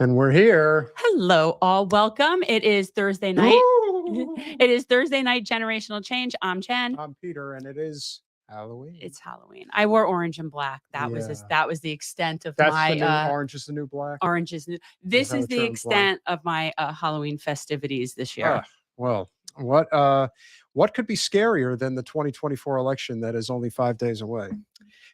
And we're here. Hello, all. Welcome. It is Thursday night. It is Thursday night generational change. I'm Jen. I'm Peter, and it is Halloween. It's Halloween. I wore orange and black. That was the extent of That's my the new orange is the new black. Orange is new. This is the extent of my Halloween festivities this year. Well, what could be scarier than the 2024 election that is only 5 days away?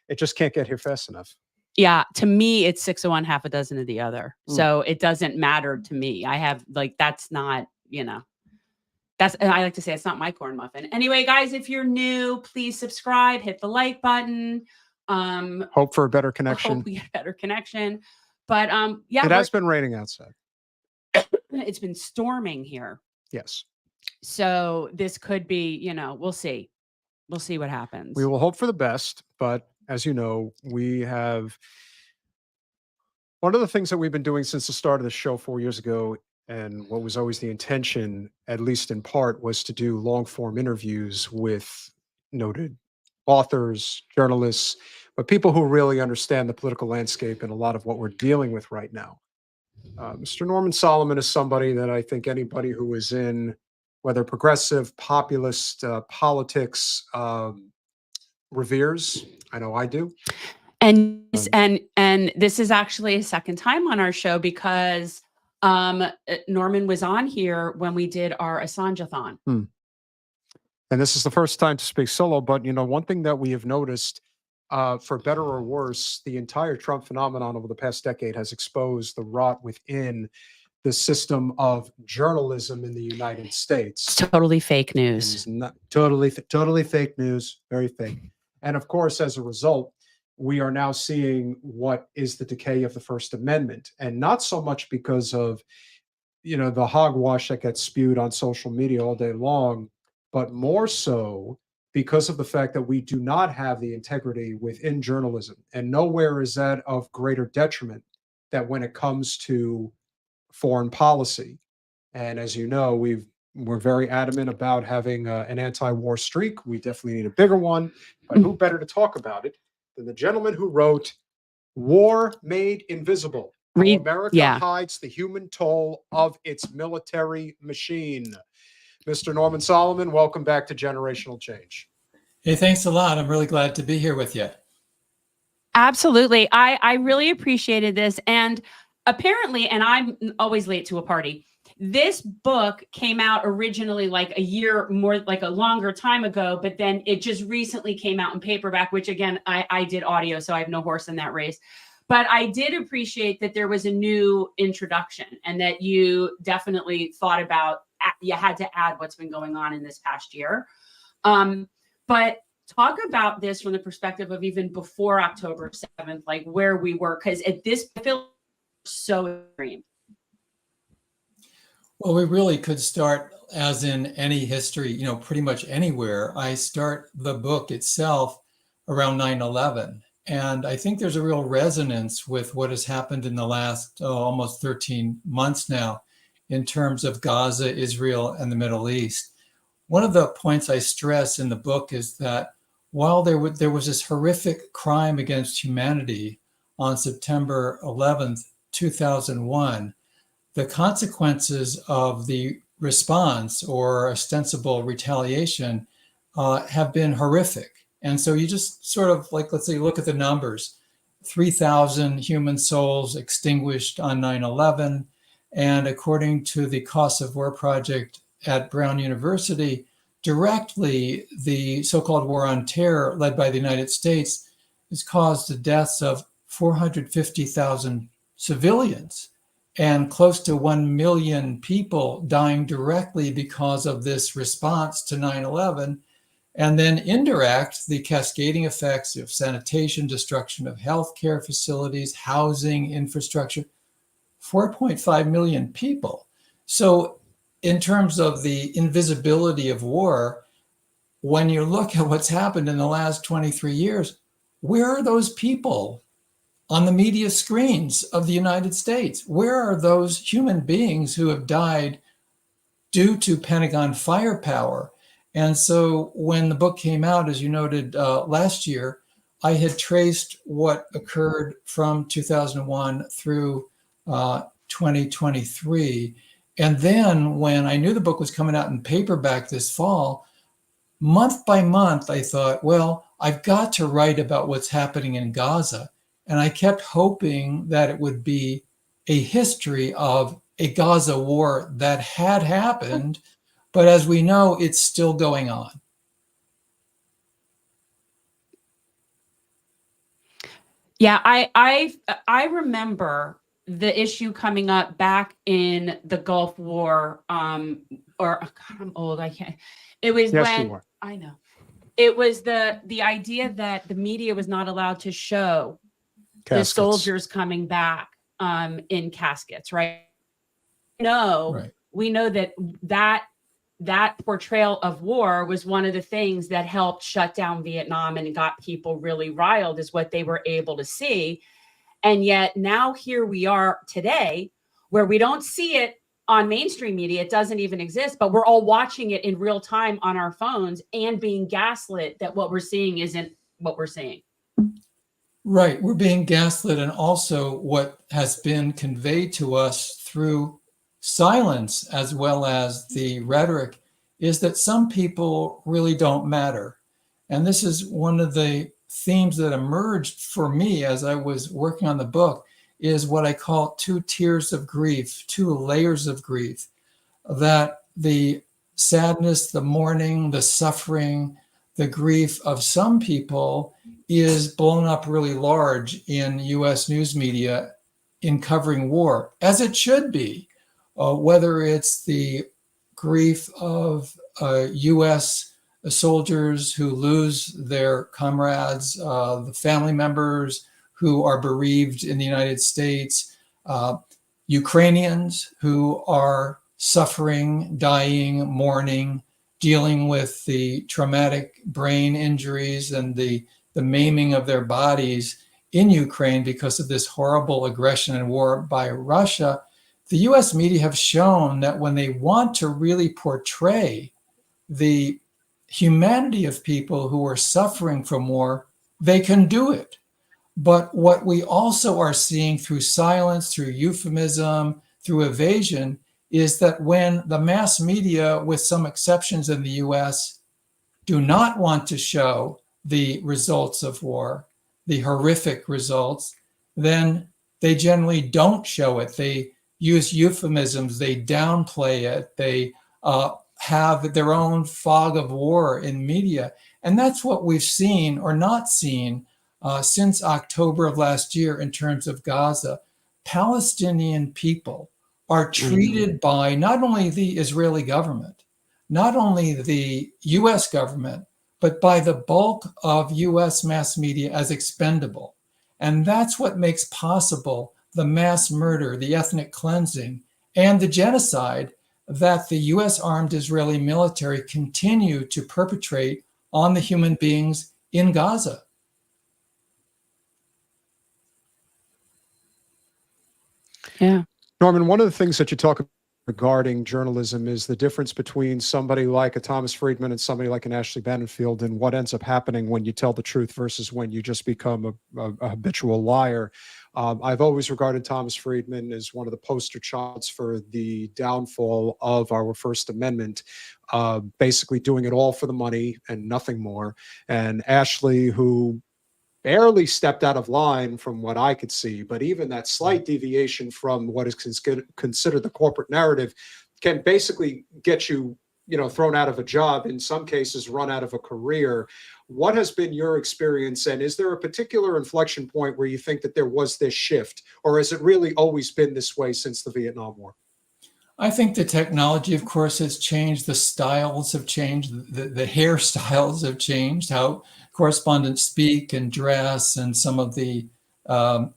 It just can't get here fast enough. Yeah, to me, it's 6 of one, half a dozen of the other. So it doesn't matter to me. I have that's not, I like to say it's not my corn muffin. Anyway, guys, if you're new, please subscribe, hit the like button. Hope for a better connection. Hope we get better connection. But it has been raining outside. It's been storming here. Yes. So this could be, we'll see. We'll see what happens. We will hope for the best, but as you know, we have one of the things that we've been doing since the start of the show 4 years ago, and what was always the intention, at least in part, was to do long form interviews with noted authors, journalists, but people who really understand the political landscape and a lot of what we're dealing with right now. Mr. Norman Solomon is somebody that I think anybody who is in, whether progressive, populist politics, reveres. I know I do. And this is actually a second time on our show because Norman was on here when we did our Assange-a-thon. And this is the first time to speak solo, but one thing that we have noticed, for better or worse, the entire Trump phenomenon over the past decade has exposed the rot within the system of journalism in the United States. Totally fake news. It's not totally fake news, very fake. And of course, as a result, we are now seeing what is the decay of the First Amendment, and not so much because of, the hogwash that gets spewed on social media all day long, but more so because of the fact that we do not have the integrity within journalism. And nowhere is that of greater detriment than when it comes to foreign policy. And as you know, we're very adamant about having an anti-war streak. We definitely need a bigger one, but who better to talk about it than the gentleman who wrote War Made Invisible, How America Hides the Human Toll of Its Military Machine. Mr. Norman Solomon, welcome back to Generational Change. Hey, thanks a lot. I'm really glad to be here with you. Absolutely. I really appreciated this. And apparently, and I'm always late to a party, this book came out originally like a year more, like a longer time ago, but then it just recently came out in paperback, which again, I did audio, so I have no horse in that race. But I did appreciate that there was a new introduction and that you definitely thought about you had to add what's been going on in this past year. But talk about this from the perspective of even before October 7th, like where we were, because at this I feel so extreme. Well, we really could start, as in any history, pretty much anywhere. I start the book itself around 9/11. And I think there's a real resonance with what has happened in the last almost 13 months now in terms of Gaza, Israel, and the Middle East. One of the points I stress in the book is that while there was this horrific crime against humanity on September 11th, 2001, the consequences of the response or ostensible retaliation have been horrific. And so you just sort of let's say, look at the numbers. 3,000 human souls extinguished on 9/11. And according to the Cost of War Project at Brown University, directly the so-called war on terror led by the United States has caused the deaths of 450,000 civilians and close to 1 million people dying directly because of this response to 9/11. And then indirect, the cascading effects of sanitation, destruction of healthcare facilities, housing, infrastructure, 4.5 million people. So in terms of the invisibility of war, when you look at what's happened in the last 23 years, where are those people on the media screens of the United States? Where are those human beings who have died due to Pentagon firepower? And so when the book came out, as you noted last year, I had traced what occurred from 2001 through 2023. And then when I knew the book was coming out in paperback this fall, month by month, I thought, well, I've got to write about what's happening in Gaza. And I kept hoping that it would be a history of a Gaza war that had happened. But as we know, it's still going on. Yeah, I remember the issue coming up back in the Gulf War, or God, I'm old. I can't. It was Yes, when you are. I know. It was the idea that the media was not allowed to show the Caskets. soldiers coming back in caskets, right? No, Right. we know that portrayal of war was one of the things that helped shut down Vietnam and got people really riled, is what they were able to see. And yet now here we are today, where we don't see it on mainstream media. It doesn't even exist, but we're all watching it in real time on our phones and being gaslit that what we're seeing isn't what we're seeing. Right. We're being gaslit. And also what has been conveyed to us through silence, as well as the rhetoric, is that some people really don't matter. And this is one of the themes that emerged for me as I was working on the book, is what I call two tiers of grief, two layers of grief, that the sadness, the mourning, the suffering, the grief of some people is blown up really large in US news media in covering war, as it should be. Whether it's the grief of US soldiers who lose their comrades, the family members who are bereaved in the United States, Ukrainians who are suffering, dying, mourning, dealing with the traumatic brain injuries and the maiming of their bodies in Ukraine because of this horrible aggression and war by Russia. The US media have shown that when they want to really portray the humanity of people who are suffering from war, they can do it. But what we also are seeing through silence, through euphemism, through evasion, is that when the mass media, with some exceptions in the US, do not want to show the results of war, the horrific results, then they generally don't show it. They use euphemisms, they downplay it, they have their own fog of war in media. And that's what we've seen or not seen since October of last year in terms of Gaza. Palestinian people are treated by not only the Israeli government, not only the US government, but by the bulk of US mass media as expendable. And that's what makes possible the mass murder, the ethnic cleansing, and the genocide that the US armed Israeli military continue to perpetrate on the human beings in Gaza. Yeah. Norman, one of the things that you talk about regarding journalism is the difference between somebody like a Thomas Friedman and somebody like an Ashley Bannifield, and what ends up happening when you tell the truth versus when you just become a habitual liar. I've always regarded Thomas Friedman as one of the poster childs for the downfall of our First Amendment, basically doing it all for the money and nothing more. And Ashley, who barely stepped out of line from what I could see, but even that slight deviation from what is considered the corporate narrative can basically get you, thrown out of a job, in some cases run out of a career. What has been your experience, and is there a particular inflection point where you think that there was this shift, or has it really always been this way since the Vietnam War? I think the technology, of course, has changed. The styles have changed. The hairstyles have changed, how correspondents speak and dress, and some of the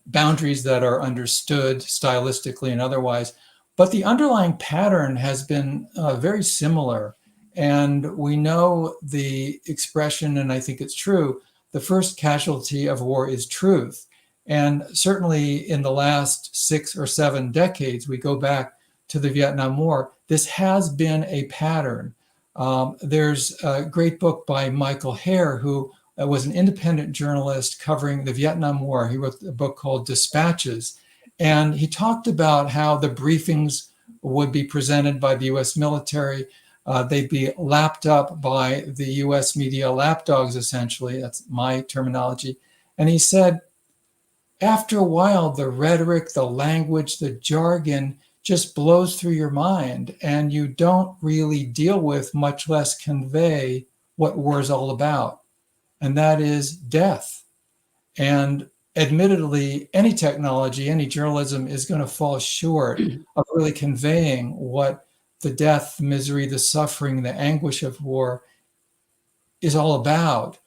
boundaries that are understood stylistically and otherwise. But the underlying pattern has been very similar. And we know the expression, and I think it's true, the first casualty of war is truth. And certainly in the last 6 or 7 decades, we go back to the Vietnam War, this has been a pattern. There's a great book by Michael Hare, who was an independent journalist covering the Vietnam War. He wrote a book called Dispatches, and he talked about how the briefings would be presented by the US military. They'd be lapped up by the US media lapdogs, essentially. That's my terminology. And he said, after a while, the rhetoric, the language, the jargon just blows through your mind, and you don't really deal with, much less convey, what war is all about. And that is death. And admittedly, any technology, any journalism is going to fall short of really conveying what the death, the misery, the suffering, the anguish of war is all about.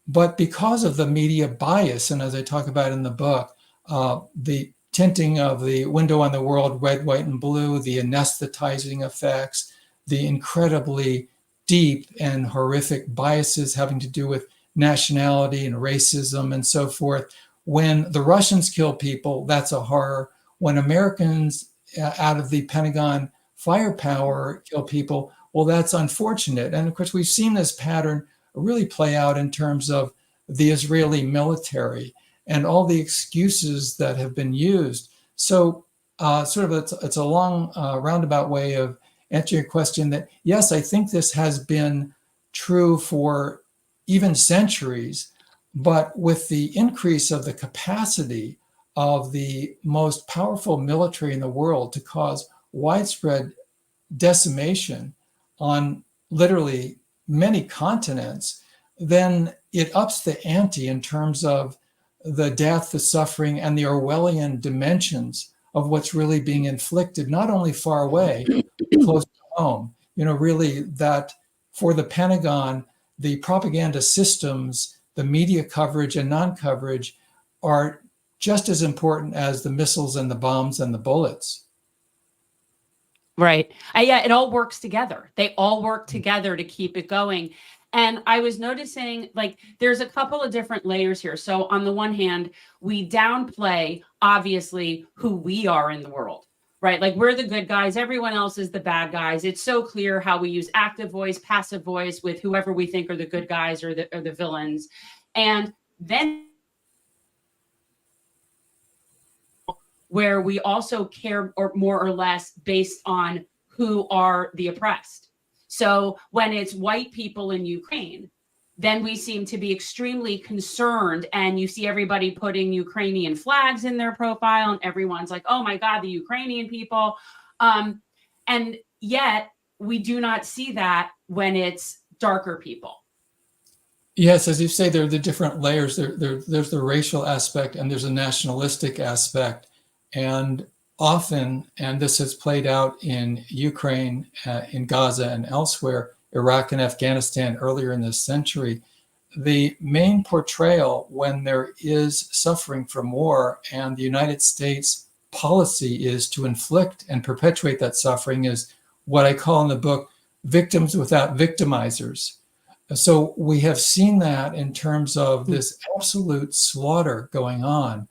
But because of the media bias, and as I talk about in the book, the tinting of the window on the world, red, white, and blue, the anesthetizing effects, the incredibly deep and horrific biases having to do with nationality and racism and so forth. When the Russians kill people, that's a horror. When Americans out of the Pentagon firepower kill people, well, that's unfortunate. And of course, we've seen this pattern really play out in terms of the Israeli military and all the excuses that have been used. So it's a long roundabout way of answering your question that, yes, I think this has been true for even centuries, but with the increase of the capacity of the most powerful military in the world to cause widespread decimation on literally many continents, then it ups the ante in terms of the death, the suffering, and the Orwellian dimensions of what's really being inflicted, not only far away, close to home. Really that for the Pentagon, the propaganda systems, the media coverage and non-coverage are just as important as the missiles and the bombs and the bullets. Right. Yeah, it all works together. They all work together to keep it going. And I was noticing, there's a couple of different layers here. So on the one hand, we downplay, obviously, who we are in the world, right? Like, we're the good guys. Everyone else is the bad guys. It's so clear how we use active voice, passive voice with whoever we think are the good guys or the villains. And then where we also care more or less based on who are the oppressed. So when it's white people in Ukraine, then we seem to be extremely concerned, and you see everybody putting Ukrainian flags in their profile, and everyone's like, oh my God, the Ukrainian people. And yet we do not see that when it's darker people. Yes, as you say, there are the different layers. There's the racial aspect, and there's a nationalistic aspect. And often, and this has played out in Ukraine, in Gaza and elsewhere, Iraq and Afghanistan earlier in this century, the main portrayal when there is suffering from war and the United States policy is to inflict and perpetuate that suffering is what I call in the book victims without victimizers. So we have seen that in terms of this absolute slaughter going on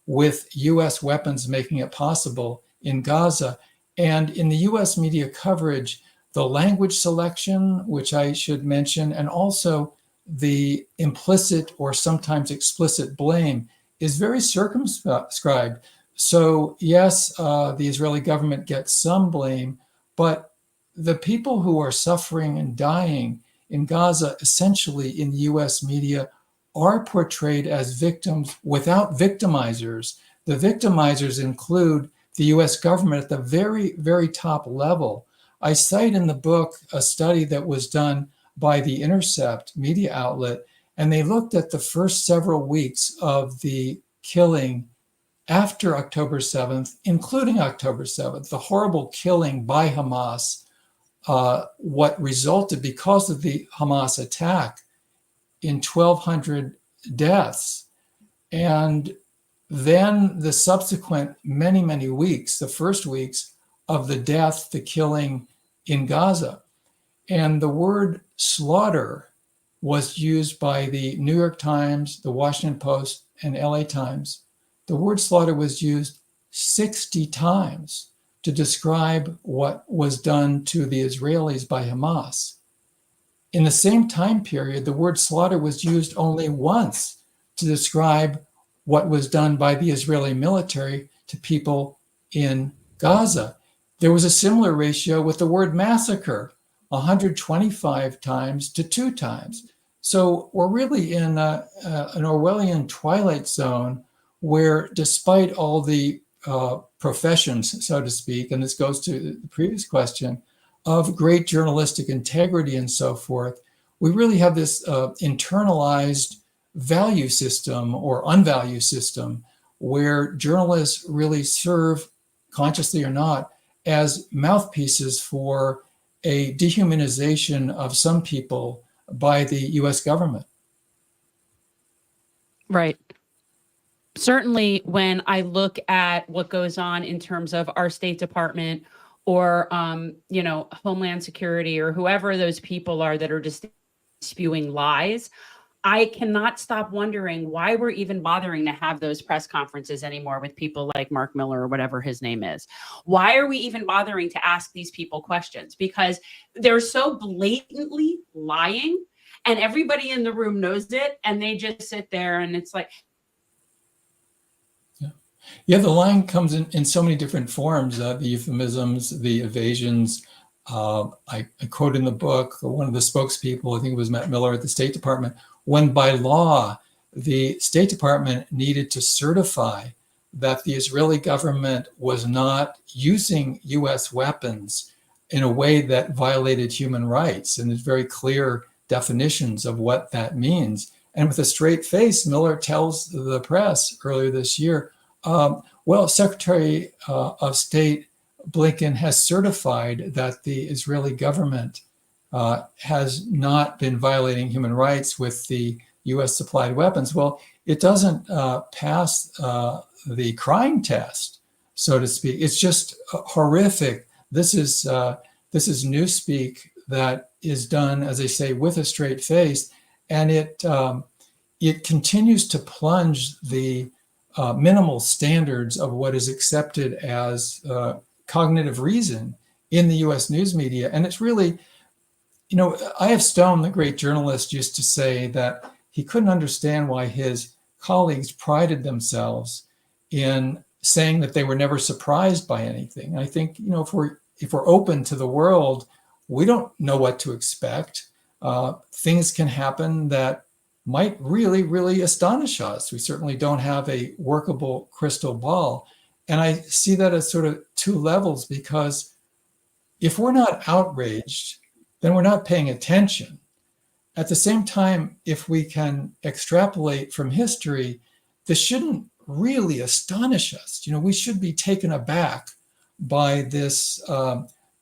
with US weapons making it possible in Gaza. And in the US media coverage, the language selection, which I should mention, and also the implicit or sometimes explicit blame is very circumscribed. So yes, the Israeli government gets some blame, but the people who are suffering and dying in Gaza, essentially in the US media, are portrayed as victims without victimizers. The victimizers include the US government at the very, very top level. I cite in the book a study that was done by The Intercept media outlet, and they looked at the first several weeks of the killing after October 7th, including October 7th, the horrible killing by Hamas, what resulted because of the Hamas attack in 1,200 deaths. And then the subsequent many, many weeks, the first weeks of the death, the killing in Gaza. And the word slaughter was used by the New York Times, the Washington Post, and LA Times. The word slaughter was used 60 times to describe what was done to the Israelis by Hamas. In the same time period, the word slaughter was used only once to describe what was done by the Israeli military to people in Gaza. There was a similar ratio with the word massacre, 125 times to 2 times. So we're really in an Orwellian twilight zone where, despite all the professions, so to speak, and this goes to the previous question, of great journalistic integrity and so forth, we really have this internalized value system or unvalue system where journalists really serve, consciously or not, as mouthpieces for a dehumanization of some people by the US government. Right. Certainly, when I look at what goes on in terms of our State Department or, Homeland Security or whoever those people are that are just spewing lies, I cannot stop wondering why we're even bothering to have those press conferences anymore with people like Mark Miller or whatever his name is. Why are we even bothering to ask these people questions? Because they're so blatantly lying and everybody in the room knows it and they just sit there and it's like. Yeah, the lying comes in so many different forms, the euphemisms, the evasions. I quote in the book, one of the spokespeople, I think it was Matt Miller at the State Department, when by law, the State Department needed to certify that the Israeli government was not using US weapons in a way that violated human rights. And there's very clear definitions of what that means. And with a straight face, Miller tells the press earlier this year, Secretary of State Blinken has certified that the Israeli government has not been violating human rights with the US supplied weapons. Well, it doesn't pass the crying test, so to speak. It's just horrific. This is newspeak that is done, as I say, with a straight face, and it continues to plunge the minimal standards of what is accepted as cognitive reason in the US news media. And it's really, I.F. Stone, the great journalist, used to say that he couldn't understand why his colleagues prided themselves in saying that they were never surprised by anything. I think, if we're open to the world, we don't know what to expect. Things can happen that might really, really astonish us. We certainly don't have a workable crystal ball. And I see that as sort of two levels, because if we're not outraged, then we're not paying attention. At the same time, if we can extrapolate from history, this shouldn't really astonish us. We should be taken aback by this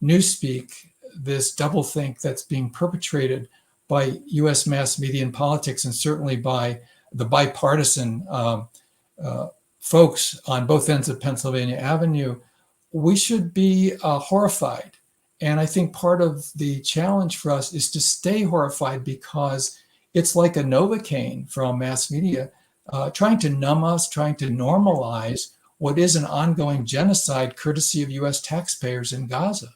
newspeak, this doublethink that's being perpetrated by U.S. mass media and politics, and certainly by the bipartisan folks on both ends of Pennsylvania Avenue. We should be horrified. And I think part of the challenge for us is to stay horrified, because it's like a Novocaine from mass media, trying to numb us, trying to normalize what is an ongoing genocide courtesy of U.S. taxpayers in Gaza.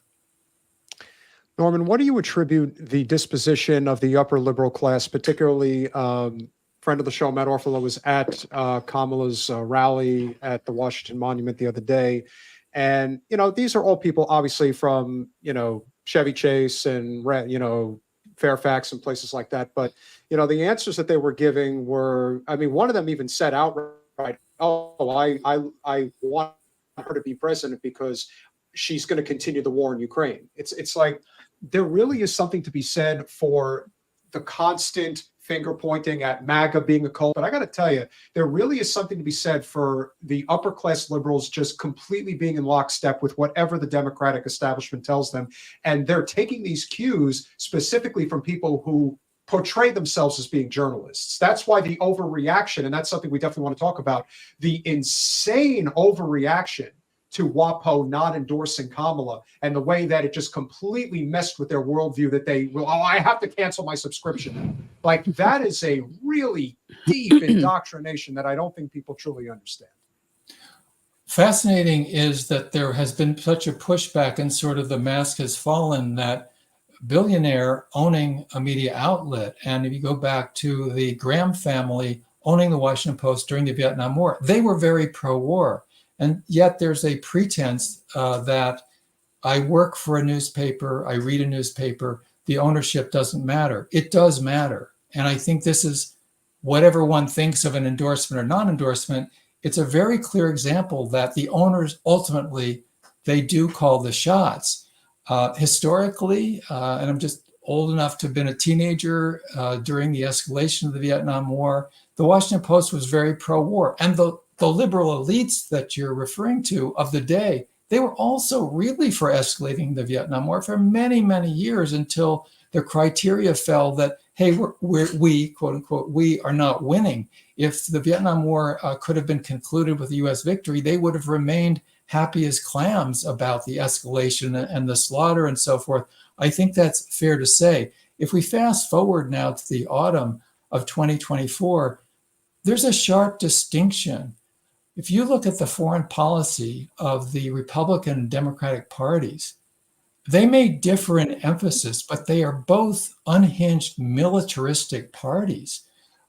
Norman, what do you attribute the disposition of the upper liberal class, particularly friend of the show, Matt Orfalo, was at Kamala's rally at the Washington Monument the other day. And, these are all people obviously from, Chevy Chase and, Fairfax and places like that. But, the answers that they were giving were, one of them even said outright, oh, I want her to be president because she's going to continue the war in Ukraine. It's like there really is something to be said for the constant finger pointing at MAGA being a cult. But I got to tell you, there really is something to be said for the upper class liberals just completely being in lockstep with whatever the Democratic establishment tells them. And they're taking these cues specifically from people who portray themselves as being journalists. That's why the overreaction, and that's something we definitely want to talk about, the insane overreaction to WAPO not endorsing Kamala, and the way that it just completely messed with their worldview, that they will, I have to cancel my subscription. Like, that is a really deep indoctrination that I don't think people truly understand. Fascinating is that there has been such a pushback, and sort of the mask has fallen, that billionaire owning a media outlet, and if you go back to the Graham family owning the Washington Post during the Vietnam War, they were very pro-war. And yet there's a pretense that I work for a newspaper, I read a newspaper, the ownership doesn't matter. It does matter. And I think this is, whatever one thinks of an endorsement or non-endorsement, it's a very clear example that the owners ultimately, they do call the shots. Historically, and I'm just old enough to have been a teenager during the escalation of the Vietnam War, the Washington Post was very pro-war. And the liberal elites that you're referring to of the day, they were also really for escalating the Vietnam War for many, many years, until the criteria fell that, hey, we, quote unquote, we are not winning. If the Vietnam War could have been concluded with a U.S. victory, they would have remained happy as clams about the escalation and the slaughter and so forth. I think that's fair to say. If we fast forward now to the autumn of 2024, there's a sharp distinction. If you look at the foreign policy of the Republican and Democratic parties, they may differ in emphasis, but they are both unhinged militaristic parties.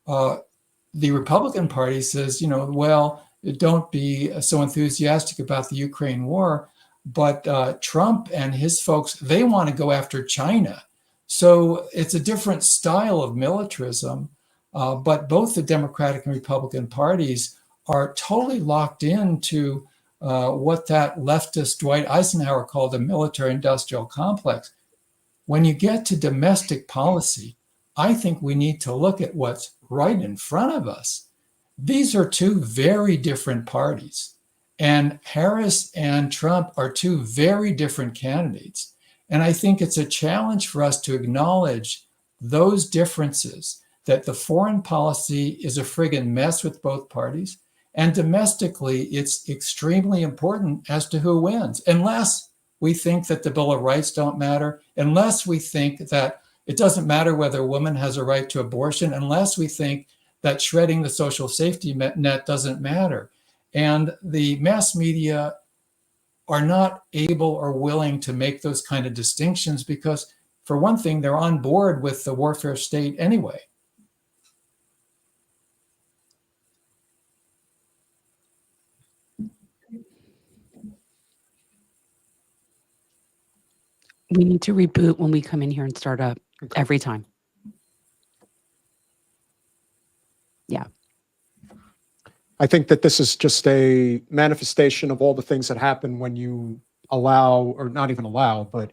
The Republican Party says, well, don't be so enthusiastic about the Ukraine war, but Trump and his folks, they want to go after China. So it's a different style of militarism, but both the Democratic and Republican parties are totally locked into what that leftist Dwight Eisenhower called a military-industrial complex. When you get to domestic policy, I think we need to look at what's right in front of us. These are two very different parties, and Harris and Trump are two very different candidates. And I think it's a challenge for us to acknowledge those differences, that the foreign policy is a friggin' mess with both parties. And domestically, it's extremely important as to who wins, unless we think that the Bill of Rights don't matter, unless we think that it doesn't matter whether a woman has a right to abortion, unless we think that shredding the social safety net doesn't matter. And the mass media are not able or willing to make those kind of distinctions because, for one thing, they're on board with the warfare state anyway. We need to reboot when we come in here and start up every time. Yeah. I think that this is just a manifestation of all the things that happen when you allow, or not even allow, but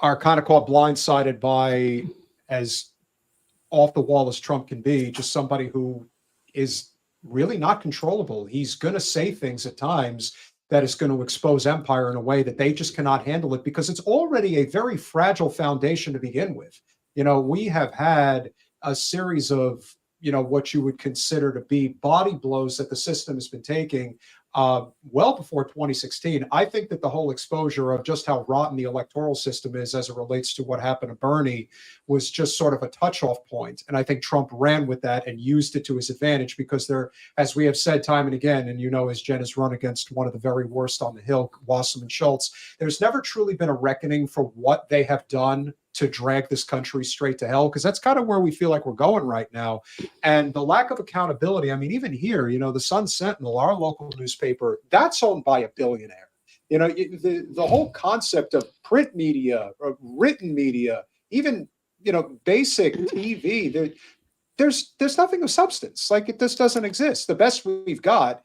are kind of caught blindsided by, as off the wall as Trump can be, just somebody who is really not controllable. He's going to say things at times that is going to expose empire in a way that they just cannot handle it, because it's already a very fragile foundation to begin with. We have had a series of, what you would consider to be body blows that the system has been taking well before 2016. I think that the whole exposure of just how rotten the electoral system is as it relates to what happened to Bernie was just sort of a touch-off point. And I think Trump ran with that and used it to his advantage, because there, as we have said time and again, and as Jen has run against one of the very worst on the Hill, Wasserman Schultz, there's never truly been a reckoning for what they have done to drag this country straight to hell, because that's kind of where we feel like we're going right now. And the lack of accountability, I mean, even here, the Sun Sentinel, our local newspaper, that's owned by a billionaire. The whole concept of print media, or written media, even, basic TV, there's nothing of substance. Like, it just doesn't exist. The best we've got,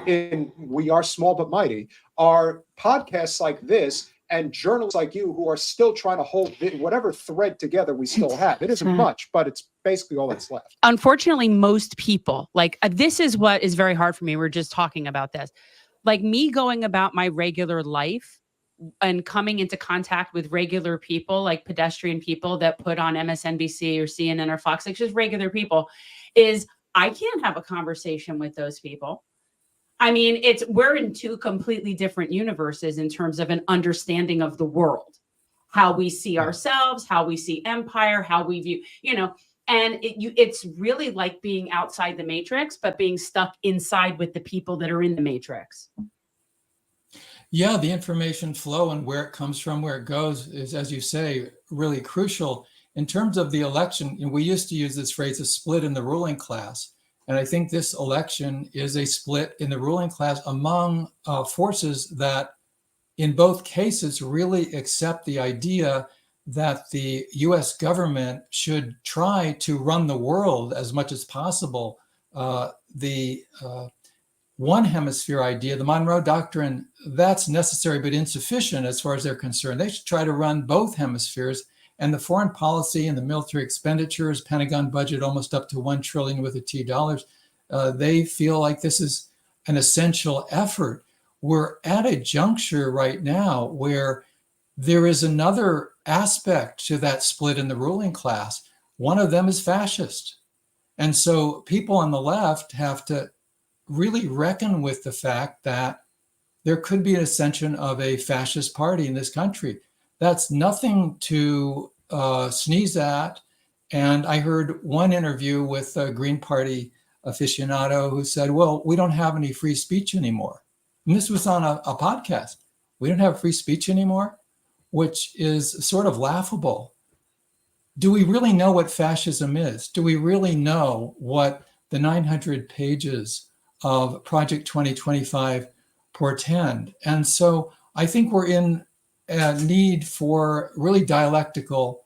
in We Are Small But Mighty, are podcasts like this, and journalists like you who are still trying to hold whatever thread together we still have. It isn't much, but it's basically all that's left. Unfortunately, most people, this is what is very hard for me. We're just talking about this. Like, me going about my regular life and coming into contact with regular people, like pedestrian people that put on MSNBC or CNN or Fox, like just regular people, is I can't have a conversation with those people. I mean, we're in two completely different universes in terms of an understanding of the world, how we see ourselves, how we see empire, how we view, and it's really like being outside the matrix, but being stuck inside with the people that are in the matrix. Yeah, the information flow and where it comes from, where it goes is, as you say, really crucial. In terms of the election, we used to use this phrase, a split in the ruling class. And I think this election is a split in the ruling class among forces that in both cases really accept the idea that the US government should try to run the world as much as possible. The one hemisphere idea, the Monroe Doctrine, that's necessary but insufficient as far as they're concerned. They should try to run both hemispheres. And the foreign policy and the military expenditures, Pentagon budget almost up to $1 trillion with a T dollars, they feel like this is an essential effort. We're at a juncture right now where there is another aspect to that split in the ruling class. One of them is fascist. And so people on the left have to really reckon with the fact that there could be an ascension of a fascist party in this country. That's nothing to sneeze at. And I heard one interview with a Green Party aficionado who said, well, we don't have any free speech anymore. And this was on a podcast. We don't have free speech anymore, which is sort of laughable. Do we really know what fascism is? Do we really know what the 900 pages of Project 2025 portend? And so I think we're in a need for really dialectical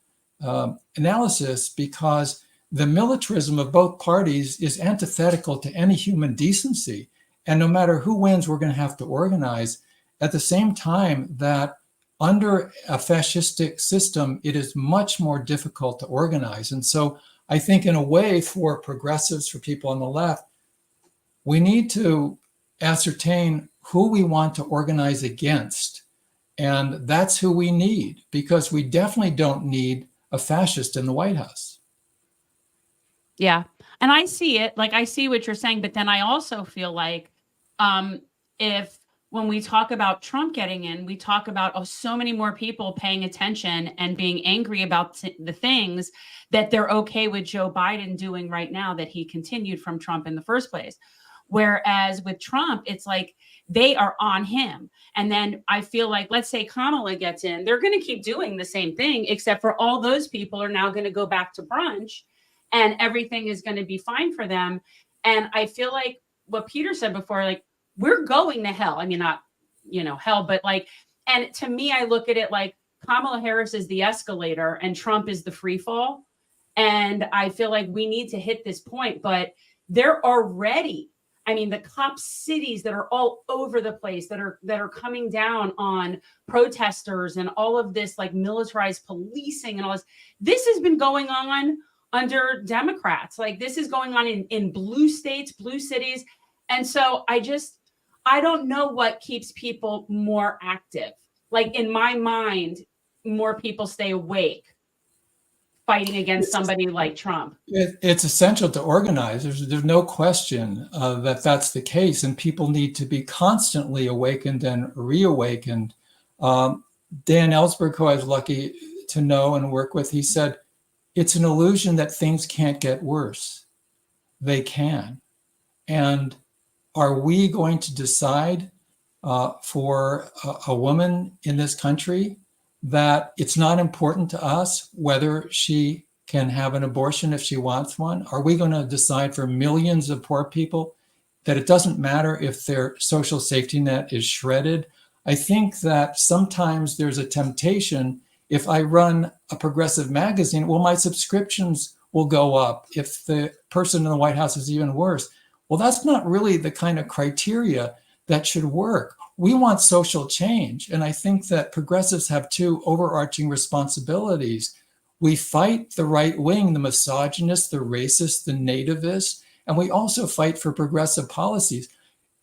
analysis, because the militarism of both parties is antithetical to any human decency. And no matter who wins, we're going to have to organize. At the same time that under a fascistic system, it is much more difficult to organize. And so I think in a way, for progressives, for people on the left, we need to ascertain who we want to organize against. And that's who we need, because we definitely don't need a fascist in the White House. Yeah. And I see it, I see what you're saying, but then I also feel like if when we talk about Trump getting in, we talk about so many more people paying attention and being angry about the things that they're okay with Joe Biden doing right now that he continued from Trump in the first place. Whereas with Trump, it's like they are on him. And then I feel like, let's say Kamala gets in, they're going to keep doing the same thing, except for all those people are now going to go back to brunch and everything is going to be fine for them. And I feel like what Peter said before, we're going to hell. I mean, not, hell, but and to me, I look at it like Kamala Harris is the escalator and Trump is the free fall. And I feel like we need to hit this point, but they're already, the cop cities that are all over the place that are coming down on protesters and all of this militarized policing and all this. This has been going on under Democrats. Like, this is going on in blue states, blue cities. And so I don't know what keeps people more active. Like, in my mind, more people stay awake fighting against somebody like Trump. It's essential to organize. There's no question that that's the case, and people need to be constantly awakened and reawakened. Dan Ellsberg, who I was lucky to know and work with, he said, it's an illusion that things can't get worse. They can. And are we going to decide for a woman in this country that it's not important to us whether she can have an abortion if she wants one? Are we going to decide for millions of poor people that it doesn't matter if their social safety net is shredded? I think that sometimes there's a temptation. If I run a progressive magazine, well, my subscriptions will go up. If the person in the White House is even worse, well, that's not really the kind of criteria that should work. We want social change. And I think that progressives have two overarching responsibilities. We fight the right wing, the misogynist, the racist, the nativist, and we also fight for progressive policies.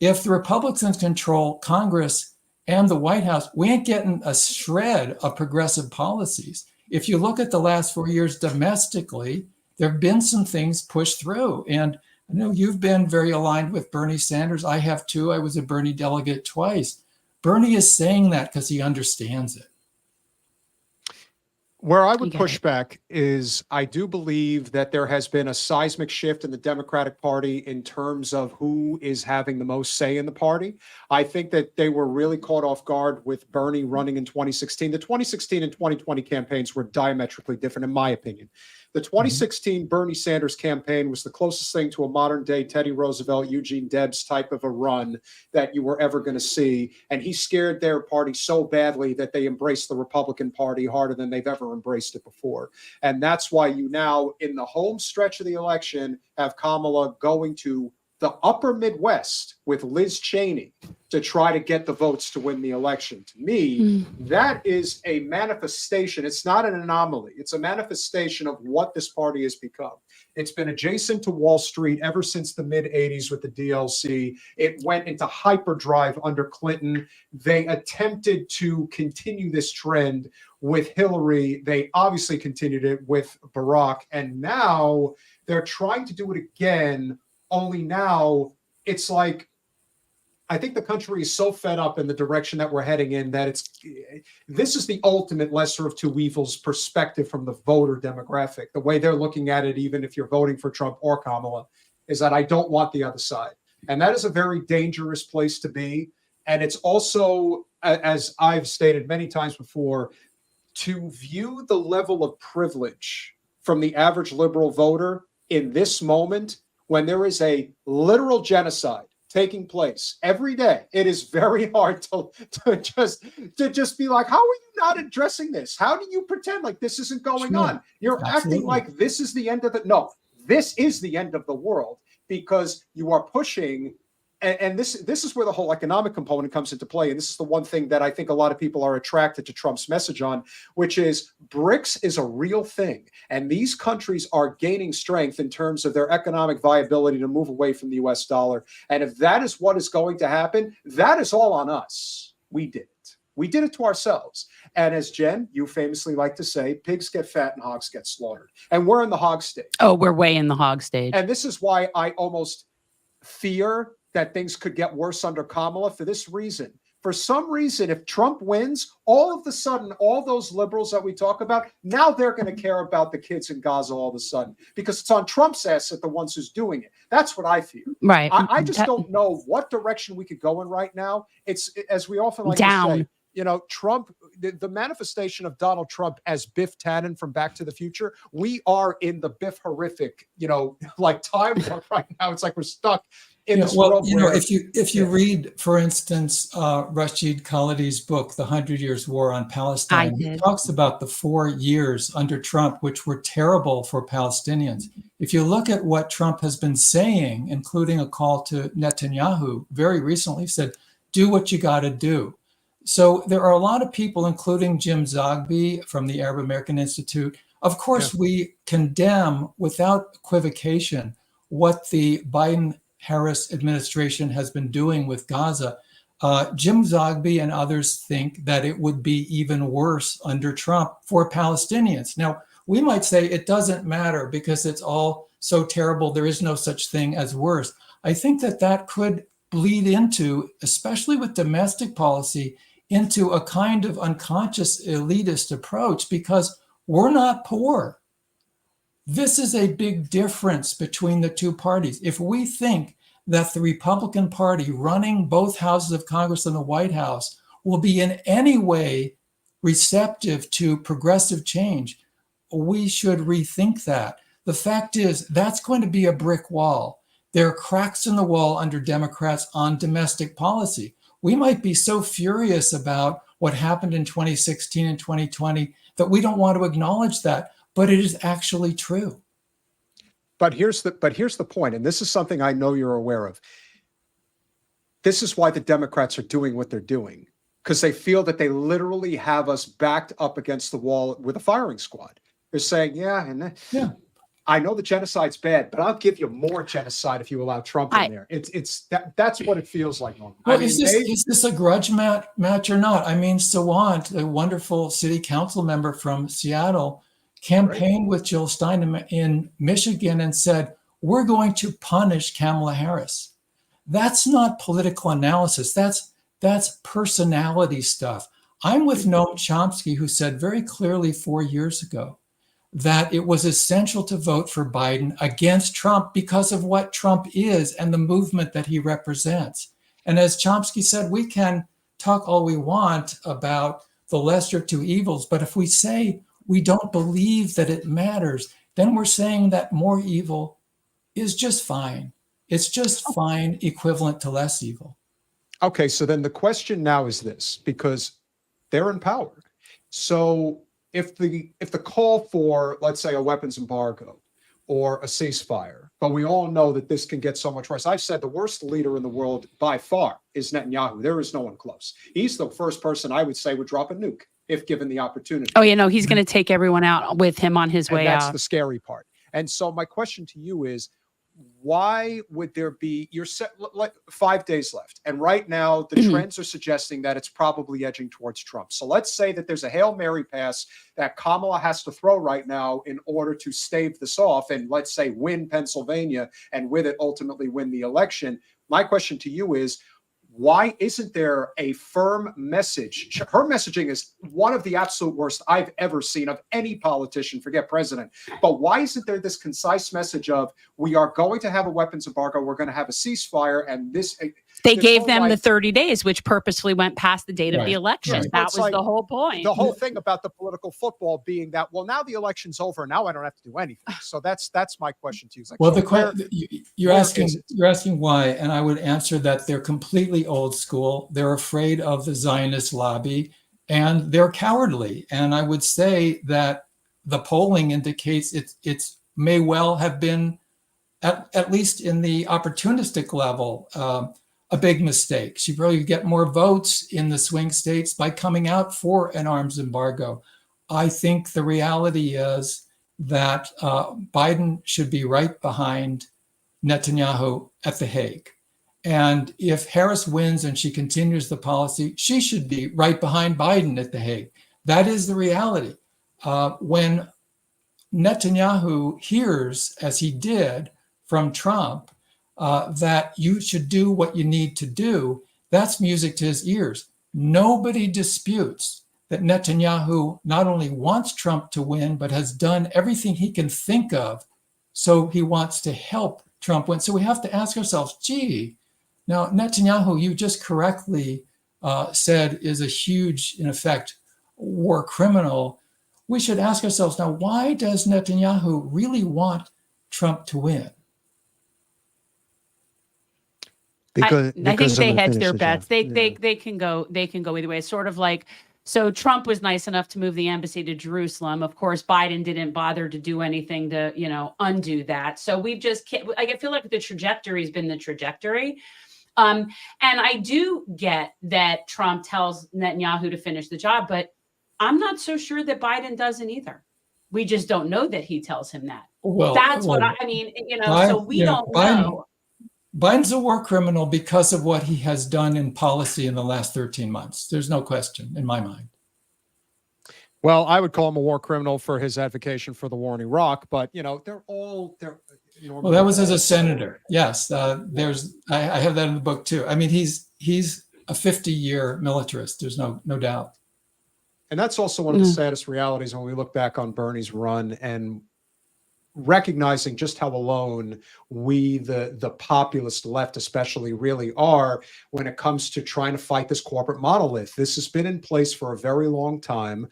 If the Republicans control Congress and the White House, we ain't getting a shred of progressive policies. If you look at the last 4 years domestically, there have been some things pushed through. And I know you've been very aligned with Bernie Sanders. I have too. I was a Bernie delegate twice. Bernie is saying that because he understands it. Where I would push back is I do believe that there has been a seismic shift in the Democratic Party in terms of who is having the most say in the party. I think that they were really caught off guard with Bernie running in 2016. The 2016 and 2020 campaigns were diametrically different, in my opinion. The 2016 Bernie Sanders campaign was the closest thing to a modern day Teddy Roosevelt, Eugene Debs type of a run that you were ever going to see. And he scared their party so badly that they embraced the Republican Party harder than they've ever embraced it before. And that's why you now, in the home stretch of the election, have Kamala going to the upper Midwest with Liz Cheney to try to get the votes to win the election. To me, that is a manifestation. It's not an anomaly. It's a manifestation of what this party has become. It's been adjacent to Wall Street ever since the mid-'80s with the DLC. It went into hyperdrive under Clinton. They attempted to continue this trend with Hillary. They obviously continued it with Barack. And now they're trying to do it again. Only now it's like, I think the country is so fed up in the direction that we're heading in that this is the ultimate lesser of two evils perspective from the voter demographic. The way they're looking at it, even if you're voting for Trump or Kamala, is that I don't want the other side. And that is a very dangerous place to be. And it's also, as I've stated many times before, to view the level of privilege from the average liberal voter in this moment, when there is a literal genocide taking place every day, it is very hard to just be like, how are you not addressing this? How do you pretend like this isn't going on? You're acting like this is the end of it. No, this is the end of the world, because you are pushing. And this is where the whole economic component comes into play. And this is the one thing that I think a lot of people are attracted to Trump's message on, which is BRICS is a real thing. And these countries are gaining strength in terms of their economic viability to move away from the US dollar. And if that is what is going to happen, that is all on us. We did it. We did it to ourselves. And as Jen, you famously like to say, pigs get fat and hogs get slaughtered. And we're in the hog stage. Oh, we're way in the hog stage. And this is why I almost fear that things could get worse under Kamala for this reason. For some reason, if Trump wins, all of a sudden, all those liberals that we talk about, now they're going to care about the kids in Gaza all of a sudden, because it's on Trump's ass that the ones who's doing it. That's what I fear. Right. I just don't know what direction we could go in right now. It's, as we often like to say, you know, Trump, the manifestation of Donald Trump as Biff Tannen from Back to the Future, we are in the Biff horrific, you know, like time right now. It's like we're stuck in this world. You know, if you read, for instance, Rashid Khalidi's book, The 100 Years War on Palestine, he talks about the 4 years under Trump, which were terrible for Palestinians. If you look at what Trump has been saying, including a call to Netanyahu very recently, said, do what you got to do. So there are a lot of people, including Jim Zogby from the Arab American Institute, Of course, we condemn without equivocation what the Biden-Harris administration has been doing with Gaza. Jim Zogby and others think that it would be even worse under Trump for Palestinians. Now, we might say it doesn't matter because it's all so terrible. There is no such thing as worse. I think that that could bleed into, especially with domestic policy, into a kind of unconscious elitist approach because we're not poor. This is a big difference between the two parties. If we think that the Republican Party running both houses of Congress and the White House will be in any way receptive to progressive change, we should rethink that. The fact is, that's going to be a brick wall. There are cracks in the wall under Democrats on domestic policy. We might be so furious about what happened in 2016 and 2020 that we don't want to acknowledge that, but it is actually true. But here's the point, and this is something I know you're aware of. This is why the Democrats are doing what they're doing, because they feel that they literally have us backed up against the wall with a firing squad. They're saying, I know the genocide's bad, but I'll give you more genocide if you allow Trump in there. That's what it feels like. Well, is this a grudge match or not? I mean, Sawant, a wonderful city council member from Seattle, campaigned with Jill Stein in Michigan and said, we're going to punish Kamala Harris. That's not political analysis. That's personality stuff. I'm with Noam Chomsky, who said very clearly 4 years ago that it was essential to vote for Biden against Trump because of what Trump is and the movement that he represents. And as Chomsky said, we can talk all we want about the lesser of two evils, but if we say we don't believe that it matters, then we're saying that more evil is just fine. It's just fine, equivalent to less evil. Okay, so then the question now is this, because they're in power. So if the call for, let's say, a weapons embargo or a ceasefire, but we all know that this can get so much worse. I've said the worst leader in the world by far is Netanyahu. There is no one close. He's the first person I would say would drop a nuke if given the opportunity. Oh, he's going to take everyone out with him on his way out. That's the scary part. And so my question to you is, why would there be, you're set 5 days left, and right now the trends are suggesting that it's probably edging towards Trump. So let's say that there's a Hail Mary pass that Kamala has to throw right now in order to stave this off and, let's say, win Pennsylvania and with it ultimately win the election. My question to you is, why isn't there a firm message? Her messaging is one of the absolute worst I've ever seen of any politician, forget president. But why isn't there this concise message of, we are going to have a weapons embargo, we're going to have a ceasefire, and this... They gave them the 30 days, which purposely went past the date of the election. Right. That was the whole point. The whole thing about the political football being that, well, now the election's over, now I don't have to do anything. So that's my question to you. Like, well, so you're asking why, and I would answer that they're completely old school. They're afraid of the Zionist lobby, and they're cowardly. And I would say that the polling indicates it's may well have been, at least in the opportunistic level, a big mistake. She probably get more votes in the swing states by coming out for an arms embargo. I think the reality is that Biden should be right behind Netanyahu at The Hague. And if Harris wins and she continues the policy, she should be right behind Biden at The Hague. That is the reality. When Netanyahu hears, as he did from Trump, that you should do what you need to do, that's music to his ears. Nobody disputes that Netanyahu not only wants Trump to win, but has done everything he can think of. So he wants to help Trump win. So we have to ask ourselves, gee, now Netanyahu, you just correctly said is a huge, in effect, war criminal. We should ask ourselves now, why does Netanyahu really want Trump to win? I think they hedge their bets. They can go either way. It's sort of like, so Trump was nice enough to move the embassy to Jerusalem. Of course, Biden didn't bother to do anything to, undo that. So we've just, I feel like the trajectory has been the trajectory. And I do get that Trump tells Netanyahu to finish the job, but I'm not so sure that Biden doesn't either. We just don't know that he tells him that. Well, That's what I mean, so we don't know. Biden's a war criminal because of what he has done in policy in the last 13 months. There's no question in my mind. Well, I would call him a war criminal for his advocacy for the war in Iraq, but they're all there. Well, that was as a senator. Yes, I have that in the book too. I mean, he's a 50-year militarist. There's no doubt. And that's also one of the saddest realities when we look back on Bernie's run and recognizing just how alone we, the populist left especially, really are when it comes to trying to fight this corporate monolith. This has been in place for a very long time.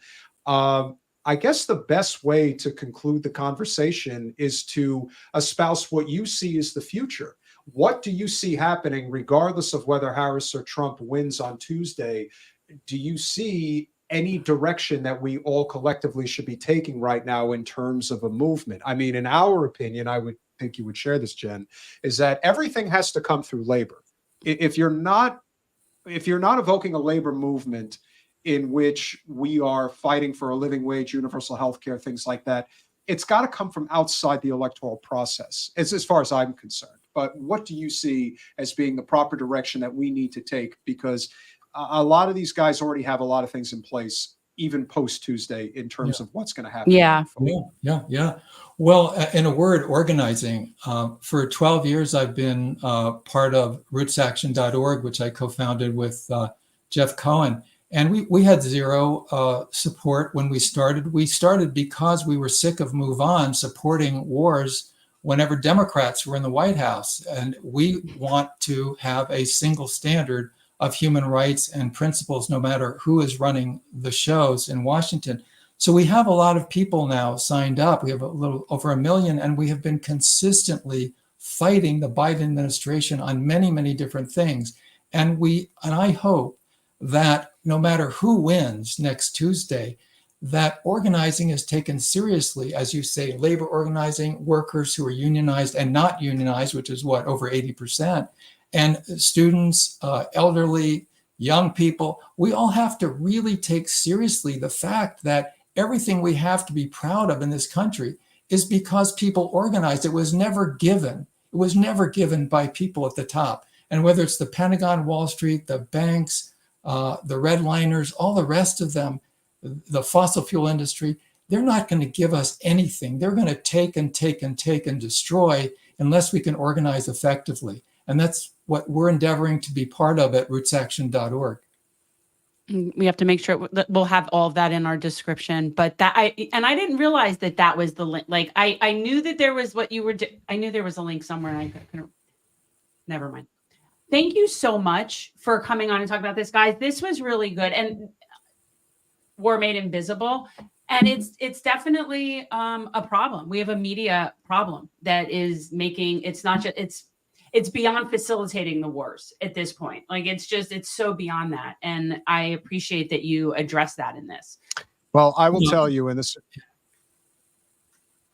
I guess the best way to conclude the conversation is to espouse what you see as the future. What do you see happening, regardless of whether Harris or Trump wins on Tuesday? Do you see any direction that we all collectively should be taking right now in terms of a movement? I mean, in our opinion, I would think you would share this, Jen, is that everything has to come through labor. If you're not evoking a labor movement in which we are fighting for a living wage, universal health care, things like that, it's got to come from outside the electoral process, as far as I'm concerned. But what do you see as being the proper direction that we need to take? Because a lot of these guys already have a lot of things in place, even post Tuesday, in terms of what's going to happen. Yeah. Well, in a word, organizing. For 12 years, I've been part of rootsaction.org, which I co-founded with Jeff Cohen. And we had zero support when we started. We started because we were sick of Move On supporting wars whenever Democrats were in the White House. And we want to have a single standard of human rights and principles, no matter who is running the shows in Washington. So we have a lot of people now signed up. We have a little over 1 million, and we have been consistently fighting the Biden administration on many, many different things. And I hope that no matter who wins next Tuesday, that organizing is taken seriously, as you say, labor organizing, workers who are unionized and not unionized, which is over 80%, and students, elderly, young people. We all have to really take seriously the fact that everything we have to be proud of in this country is because people organized. It was never given. It was never given by people at the top. And whether it's the Pentagon, Wall Street, the banks, the redliners, all the rest of them, the fossil fuel industry, they're not going to give us anything. They're going to take and take and take and destroy unless we can organize effectively. And that's what we're endeavoring to be part of at rootsaction.org. We have to make sure that we'll have all of that in our description. But I didn't realize that was the link. Like I knew that there was what you were. I knew there was a link somewhere, and I couldn't. Never mind. Thank you so much for coming on and talking about this, guys. This was really good, and War Made Invisible. And it's definitely a problem. We have a media problem that is making it's not just it's beyond facilitating the wars at this point. Like it's so beyond that. And I appreciate that you address that in this. Well, I will tell you in this.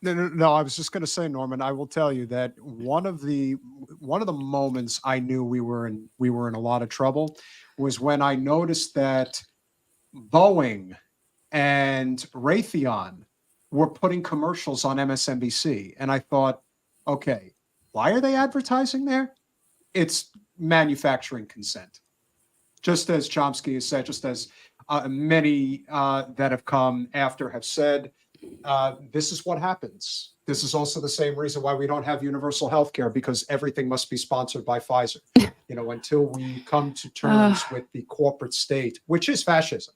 No, I was just going to say, Norman, I will tell you that one of the moments I knew we were in a lot of trouble was when I noticed that Boeing and Raytheon were putting commercials on MSNBC. And I thought, okay, why are they advertising there? It's manufacturing consent. Just as Chomsky has said, just as many that have come after have said, this is what happens. This is also the same reason why we don't have universal health care, because everything must be sponsored by Pfizer. Until we come to terms with the corporate state, which is fascism.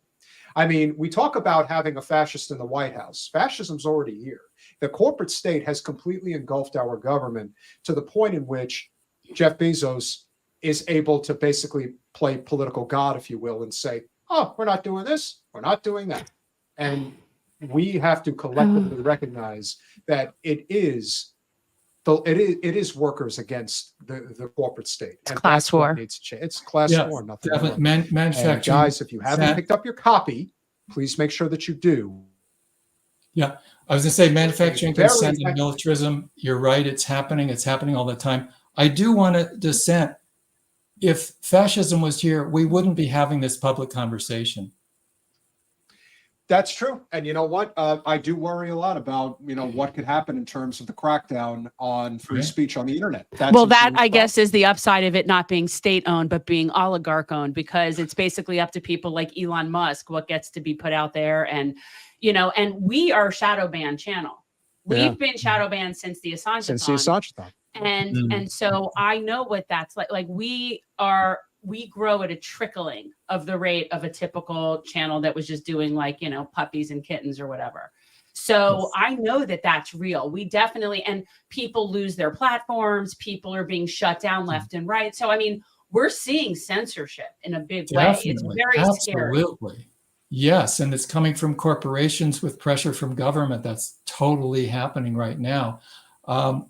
I mean, we talk about having a fascist in the White House. Fascism's already here. The corporate state has completely engulfed our government to the point in which Jeff Bezos is able to basically play political God, if you will, and say, oh, we're not doing this, we're not doing that. And we have to collectively recognize that it is workers against the corporate state. It's class war. It's class war, nothing more. Manufacturing. Guys, if you haven't picked up your copy, please make sure that you do. Yeah, I was going to say manufacturing consent and militarism. You're right. It's happening. It's happening all the time. I do want to dissent. If fascism was here, we wouldn't be having this public conversation. That's true. And you know what? I do worry a lot about, what could happen in terms of the crackdown on free Right. speech on the internet. That's Well, a that huge I guess problem. is the upside of it not being state owned, but being oligarch owned, because it's basically up to people like Elon Musk what gets to be put out there. And, and we are a shadow ban channel. Yeah. We've been shadow banned since the Assange Since the Assange-thon. and so I know what that's like. Like we grow at a trickling of the rate of a typical channel that was just doing like, puppies and kittens or whatever. So I know that that's real. We definitely, and people lose their platforms. People are being shut down left and right. So, I mean, we're seeing censorship in a big way. It's Definitely. very scary. Absolutely. Yes. And it's coming from corporations with pressure from government. That's totally happening right now. On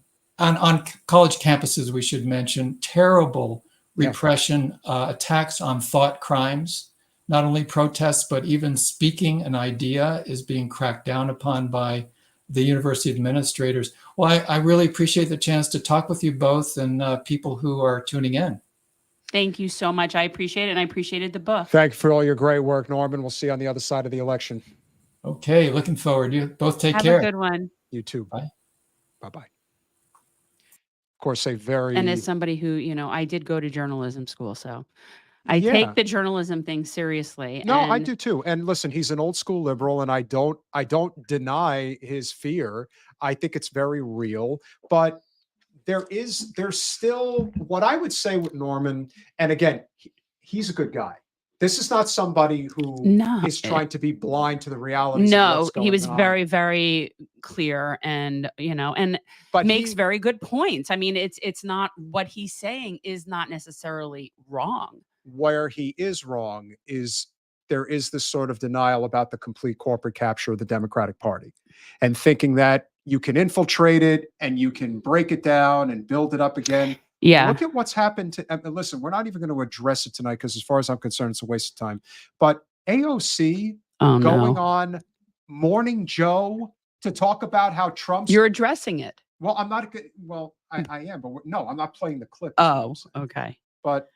college campuses, we should mention terrible repression, attacks on thought crimes. Not only protests, but even speaking an idea is being cracked down upon by the university administrators. Well, I really appreciate the chance to talk with you both and people who are tuning in. Thank you so much. I appreciate it. And I appreciated the book. Thank you for all your great work, Norman. We'll see you on the other side of the election. Okay, looking forward. You both take Have care. a good one. You too. Bye. Bye-bye. Of course, a very... And as somebody who, I did go to journalism school, so I take the journalism thing seriously. No, I do too. And listen, he's an old school liberal, and I don't deny his fear. I think it's very real, but there's still what I would say with Norman. And again, he's a good guy. This is not somebody who is trying to be blind to the realities. No, he was very, very clear and, but makes very good points. I mean, it's not what he's saying is not necessarily wrong. Where he is wrong is there is this sort of denial about the complete corporate capture of the Democratic Party and thinking that you can infiltrate it and you can break it down and build it up again. Yeah. Look at what's happened to, and listen, we're not even going to address it tonight because as far as I'm concerned, it's a waste of time. But AOC going on Morning Joe to talk about how Trump's... You're addressing it. Well, I'm not, I am, but no, I'm not playing the clip. Oh, okay. But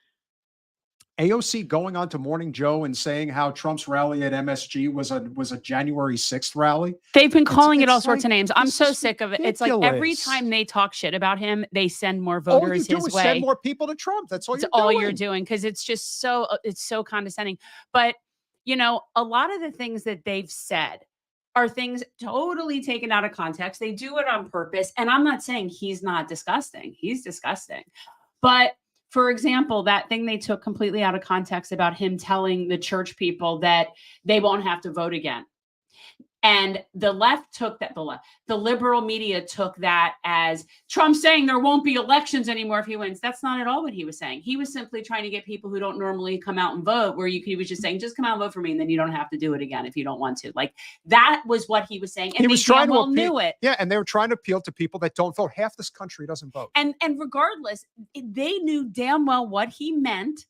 AOC going on to Morning Joe and saying how Trump's rally at MSG was a January 6th rally. They've been calling it all sorts of names. I'm so is sick of it. It's like every time they talk shit about him, they send more voters his way. Send more people to Trump. That's all you're doing because it's just it's so condescending. But a lot of the things that they've said are things totally taken out of context. They do it on purpose. And I'm not saying he's not disgusting. He's disgusting. But for example, that thing they took completely out of context about him telling the church people that they won't have to vote again. And the left took that, the liberal media took that as Trump saying there won't be elections anymore if he wins. That's not at all what he was saying. He was simply trying to get people who don't normally come out and vote, where he was just saying, just come out and vote for me, and then you don't have to do it again if you don't want to. Like, that was what he was saying. And he was trying to knew it. Yeah, and they were trying to appeal to people that don't vote. Half this country doesn't vote. And regardless, they knew damn well what he meant.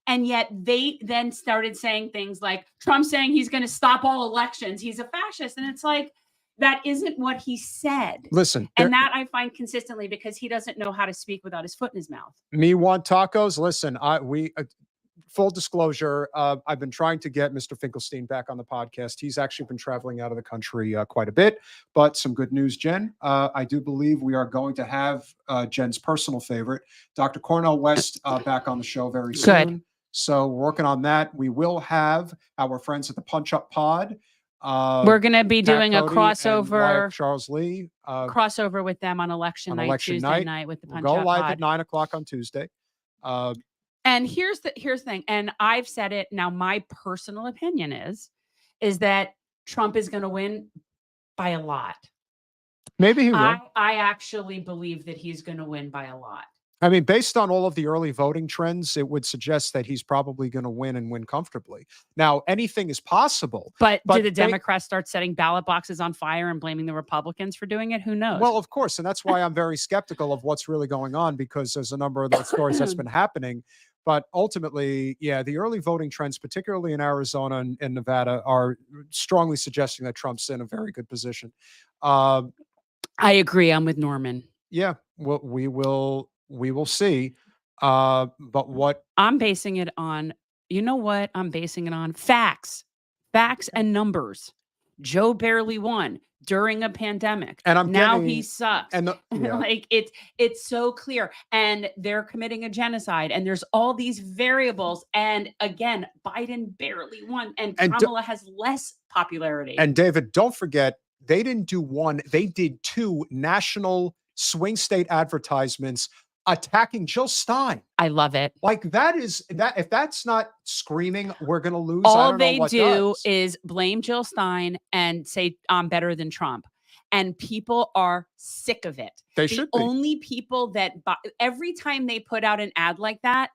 And yet they then started saying things like Trump saying he's going to stop all elections. He's a fascist. And it's like, that isn't what he said. Listen. And that I find consistently because he doesn't know how to speak without his foot in his mouth. Me want tacos. Listen, full disclosure, I've been trying to get Mr. Finkelstein back on the podcast. He's actually been traveling out of the country quite a bit, but some good news, Jen. I do believe we are going to have Jen's personal favorite, Dr. Cornel West, back on the show very soon. Good. So we're working on that. We will have our friends at the Punch Up Pod. We're going to be doing a crossover. Charles Lee. Crossover with them on election night, Tuesday night with the Punch Up Pod. Go live at 9:00 on Tuesday. And here's the thing. And I've said it now. My personal opinion is that Trump is going to win by a lot. Maybe he will. I actually believe that he's going to win by a lot. I mean, based on all of the early voting trends, it would suggest that he's probably going to win and win comfortably. Now, anything is possible. But did the Democrats start setting ballot boxes on fire and blaming the Republicans for doing it? Who knows? Well, of course. And that's why I'm very skeptical of what's really going on, because there's a number of those stories that's been happening. But ultimately, yeah, the early voting trends, particularly in Arizona and Nevada, are strongly suggesting that Trump's in a very good position. I agree. I'm with Norman. Yeah, well, we will see. But what I'm basing it on, you know what? I'm basing it on facts and numbers. Joe barely won during a pandemic. And I'm now getting, he sucks. and yeah. Like it's so clear, and they're committing a genocide, and there's all these variables. And again, Biden barely won, and Kamala has less popularity. And David, don't forget, they didn't do one; they did two national swing state advertisements attacking Jill Stein. I love it. Like that is that. If that's not screaming, we're going to lose. All I don't know they what do does. is blame Jill Stein and say I'm better than Trump. And people are sick of it. They should be. Only people that every time they put out an ad like that,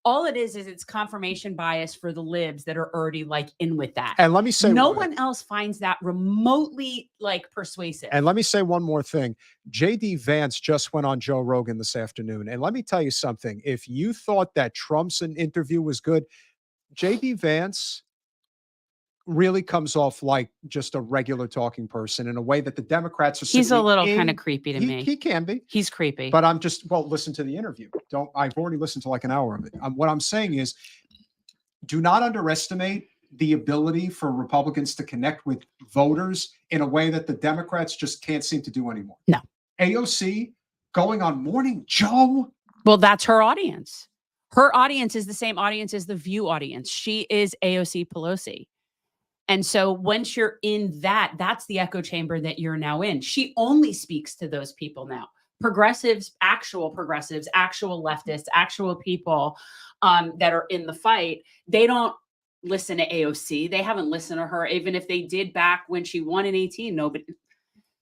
all it is it's confirmation bias for the libs that are already like in with that. And let me say, no one else finds that remotely like persuasive. And let me say one more thing. JD Vance just went on Joe Rogan this afternoon. And let me tell you something. If you thought that Trump's interview was good, JD Vance really comes off like just a regular talking person in a way that the Democrats are. He's a little kind of creepy to me. He can be. He's creepy. But I'm just, well, listen to the interview. I've already listened to like an hour of it. What I'm saying is, do not underestimate the ability for Republicans to connect with voters in a way that the Democrats just can't seem to do anymore. No. AOC going on Morning Joe. Well, that's her audience. Her audience is the same audience as the View audience. She is AOC Pelosi. And so once you're in that, that's the echo chamber that you're now in. She only speaks to those people now. Progressives, actual leftists, actual people that are in the fight. They don't listen to AOC. They haven't listened to her. Even if they did back when she won in 2018,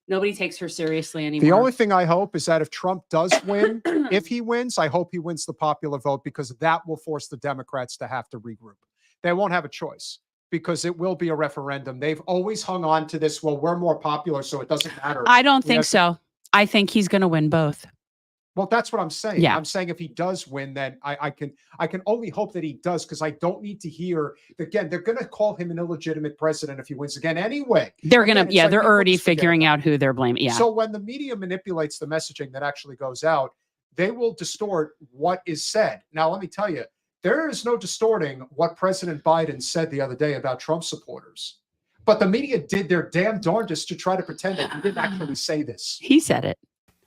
nobody takes her seriously anymore. The only thing I hope is that if Trump does win, if he wins, I hope he wins the popular vote, because that will force the Democrats to have to regroup. They won't have a choice, because it will be a referendum. They've always hung on to this, well, we're more popular, so it doesn't matter. I don't think so. I think he's going to win both. Well, that's what I'm saying. Yeah. I'm saying if he does win, then I can only hope that he does, because I don't need to hear, again, they're going to call him an illegitimate president if he wins again anyway. They're going to, they're already figuring out who they're blaming. Yeah. So when the media manipulates the messaging that actually goes out, they will distort what is said. Now, let me tell you, there is no distorting what President Biden said the other day about Trump supporters. But the media did their damn darndest to try to pretend that he didn't actually say this. He said it.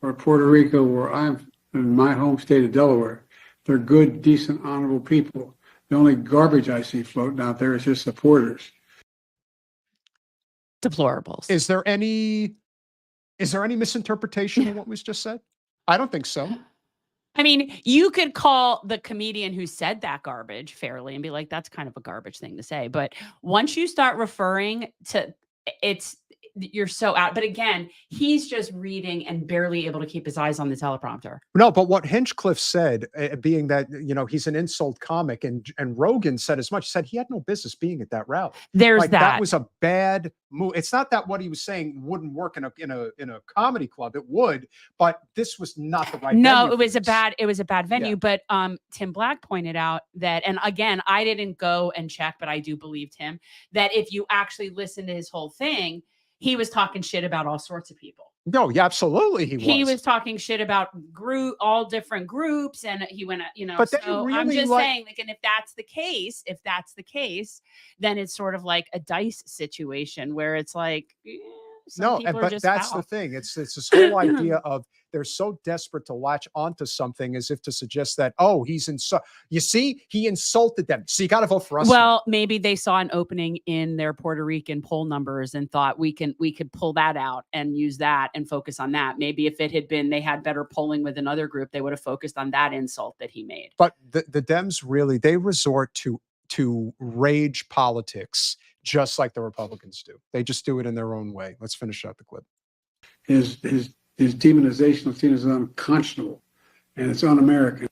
Or Puerto Rico, where I'm in my home state of Delaware, they're good, decent, honorable people. The only garbage I see floating out there is his supporters. Deplorables. Is there any misinterpretation of what was just said? I don't think so. I mean, you could call the comedian who said that garbage fairly and be like, that's kind of a garbage thing to say. But once you start referring to you're so out. But again, he's just reading and barely able to keep his eyes on the teleprompter. No, but what Hinchcliffe said, being that, he's an insult comic, and Rogan said as much, he said he had no business being at that rally. There's like, that. That was a bad move. It's not that what he was saying wouldn't work in a comedy club. It would, but this was not the right venue. No, it was a bad venue. Yeah. But Tim Black pointed out that, and again, I didn't go and check, but I do believe Tim, that if you actually listen to his whole thing, he was talking shit about all sorts of people. No, yeah, absolutely. He was talking shit about all different groups, and he went, But so really, I'm just saying, like, and if that's the case, then it's sort of like a dice situation where it's like, but that's the thing. It's this whole idea of they're so desperate to latch onto something as if to suggest that, oh, you see, he insulted them, so you got to vote for us. Well, maybe they saw an opening in their Puerto Rican poll numbers and thought we could pull that out and use that and focus on that. Maybe if it had been they had better polling with another group, they would have focused on that insult that he made. But the Dems really, they resort to rage politics just like the Republicans do. They just do it in their own way. Let's finish out the clip. His demonization of is unconscionable, and it's un-American.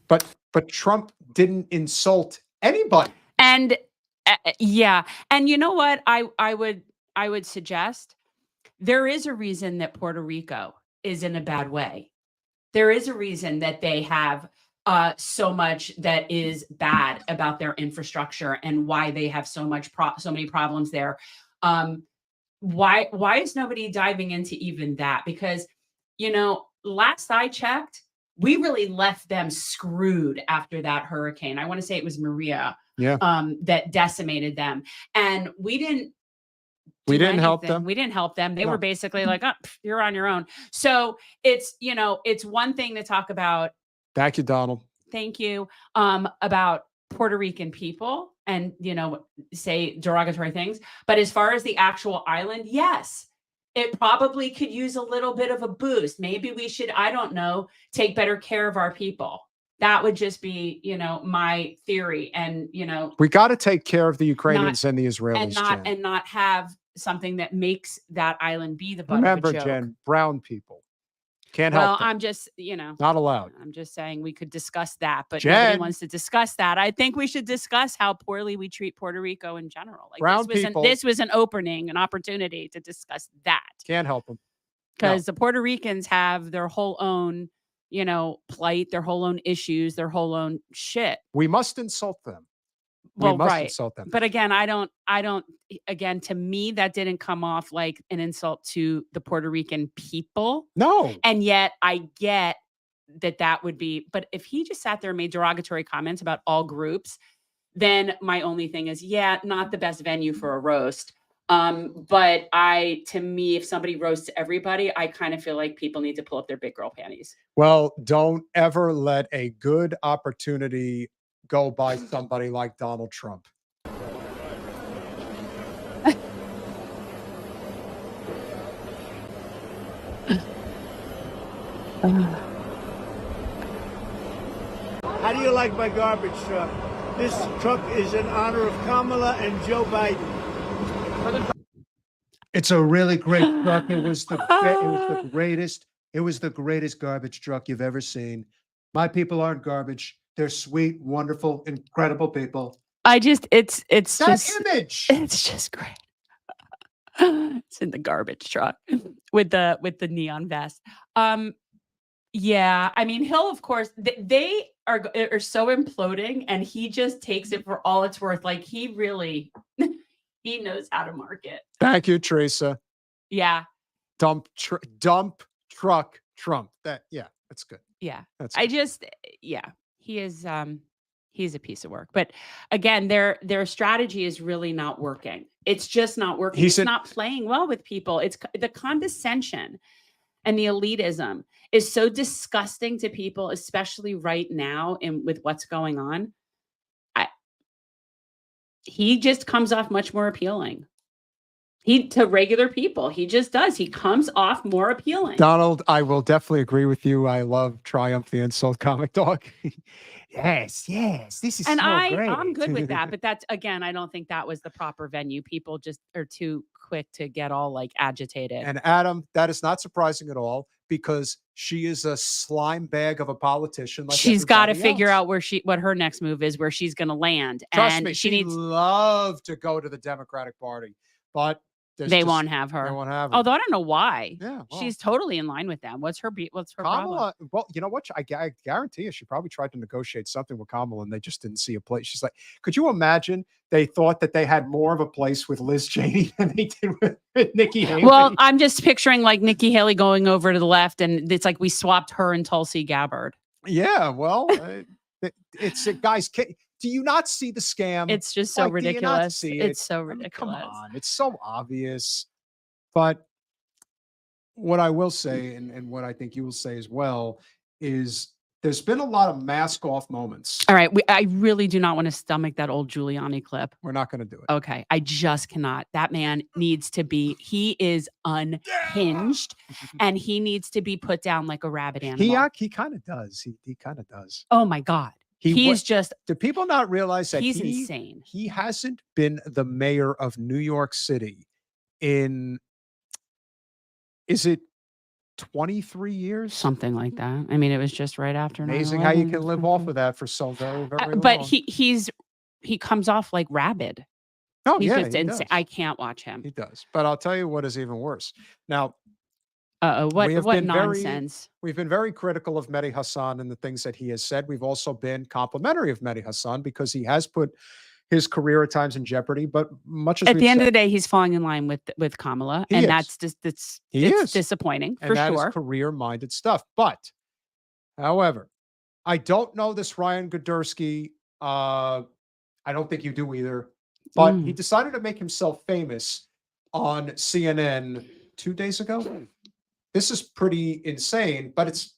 But Trump didn't insult anybody. And yeah, and you know what? I would suggest there is a reason that Puerto Rico is in a bad way. There is a reason that they have so much that is bad about their infrastructure and why they have so many problems there. Why is nobody diving into even that? Because, last I checked, we really left them screwed after that hurricane. I want to say it was Maria, that decimated them. And we didn't We do didn't help anything. them. We didn't help them. They No. were basically like, oh, you're on your own. So it's, it's one thing to talk about, Thank you, Donald. thank you, about Puerto Rican people and, say derogatory things. But as far as the actual island, yes, it probably could use a little bit of a boost. Maybe we should, I don't know, take better care of our people. That would just be, my theory. And, We got to take care of the Ukrainians and the Israelis, and Jen. not have something that makes that island be the butt Remember, of a joke. Jen, brown people can't Well, help them. I'm just, Not allowed. I'm just saying we could discuss that, but Jen. nobody wants to discuss that. I think we should discuss how poorly we treat Puerto Rico in general. Like Brown people this was an opening, an opportunity to discuss that. can't help them. Because the Puerto Ricans have their whole own, plight, their whole own issues, their whole own shit. We must insult them. Well, we must right. insult them. But again, I don't, again, to me, that didn't come off like an insult to the Puerto Rican people. No. And yet I get that would be, but if he just sat there and made derogatory comments about all groups, then my only thing is, not the best venue for a roast. But to me, if somebody roasts everybody, I kind of feel like people need to pull up their big girl panties. Well, don't ever let a good opportunity go by somebody like Donald Trump. How do you like my garbage truck? This truck is in honor of Kamala and Joe Biden. It's a really great truck. It was the greatest. It was the greatest garbage truck you've ever seen. My people aren't garbage. They're sweet, wonderful, incredible people. It's That just image. It's just great. It's in the garbage truck with the neon vest. Yeah, I mean, he'll, of course, they are so imploding, and he just takes it for all it's worth. Like he really, he knows how to market. Thank you, Teresa. Yeah, Dump truck Trump. That's good. yeah. That's I good. just, he is, he's a piece of work. But again, their strategy is really not working. It's just not working. It's not playing well with people. It's the condescension and the elitism is so disgusting to people, especially right now with what's going on. He just comes off much more appealing. To regular people, he just does. He comes off more appealing. Donald, I will definitely agree with you. I love Triumph the Insult Comic Dog. Yes. This is and so great. I'm good with that. But that's, again, I don't think that was the proper venue. People just are too quick to get all like agitated. And Adam, that is not surprising at all because she is a slime bag of a politician. Like she's got to figure else. out what her next move is, where she's going to land. Trust and me, she she'd needs. love to go to the Democratic Party, but They won't have her. They won't have her. Although I don't know why. Yeah, well, she's totally in line with them. What's her problem? Kamala? Well, you know what? I guarantee you, she probably tried to negotiate something with Kamala, and they just didn't see a place. She's like, could you imagine? They thought that they had more of a place with Liz Cheney than they did with Nikki Haley. Well, I'm just picturing like Nikki Haley going over to the left, and it's like we swapped her and Tulsi Gabbard. Yeah, well, it's guys. Do you not see the scam? It's just so ridiculous. It's so ridiculous. Come on, it's so obvious. But what I will say, and what I think you will say as well, is there's been a lot of mask off moments. All right. I really do not want to stomach that old Giuliani clip. We're not going to do it. Okay. I just cannot. That man needs to be, he is unhinged and he needs to be put down like a rabid animal. He kind of does. He kind of does. Oh my God. He's just. Do people not realize that he's insane? He hasn't been the mayor of New York City in, is it 23 years? Something like that. I mean, it was just right after. Amazing how you can live off of that for so very, very long. But he comes off like rabid. Oh, he's yeah, just insane. does. I can't watch him. He does. But I'll tell you what is even worse. Now, what nonsense. We've been very critical of Mehdi Hasan and the things that he has said. We've also been complimentary of Mehdi Hasan because he has put his career at times in jeopardy. But much as at the end of the day, he's falling in line with Kamala, and that's just it's disappointing for sure. That is career-minded stuff. But, however, I don't know this Ryan Girdusky. I don't think you do either. But he decided to make himself famous on CNN 2 days ago. This is pretty insane, but it's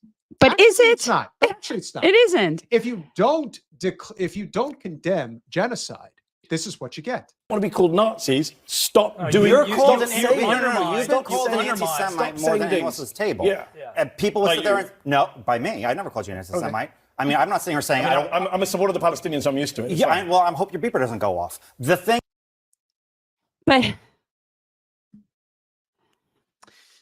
is it? It's not. Actually, it's not. It isn't. If you don't condemn genocide, this is what you get. Want to be called Nazis? Stop doing. You're stop called an saying- you've been called an anti-Semite more than anyone else's table. Yeah. And people would By sit there you. and no, by me. I never called you an anti-Semite. I mean, I'm not sitting here saying I don't. I'm a supporter of the Palestinians. I'm used to it. It's Yeah, fine. well, I hope your beeper doesn't go off. The thing. But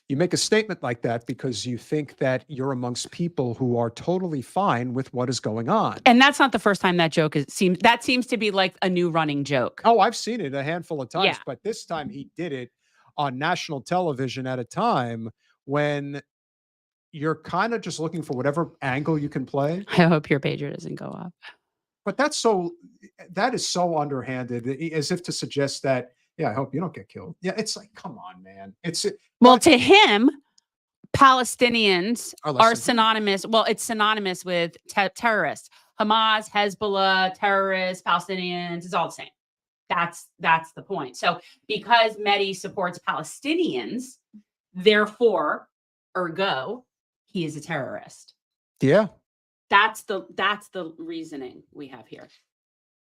You make a statement like that because you think that you're amongst people who are totally fine with what is going on. and that's not the first time that joke seems to be like a new running joke. Oh, I've seen it a handful of times, Yeah. but this time he did it on national television at a time when you're kind of just looking for whatever angle you can play. I hope your pager doesn't go off. But that is so underhanded, as if to suggest that, yeah, I hope you don't get killed. Yeah, it's like, come on, man. Well, to him, Palestinians Are are less than- synonymous. Well, it's synonymous with terrorists. Hamas, Hezbollah, terrorists, Palestinians, it's all the same. That's the point. So because Mehdi supports Palestinians, therefore, ergo, he is a terrorist. Yeah, That's the reasoning we have here.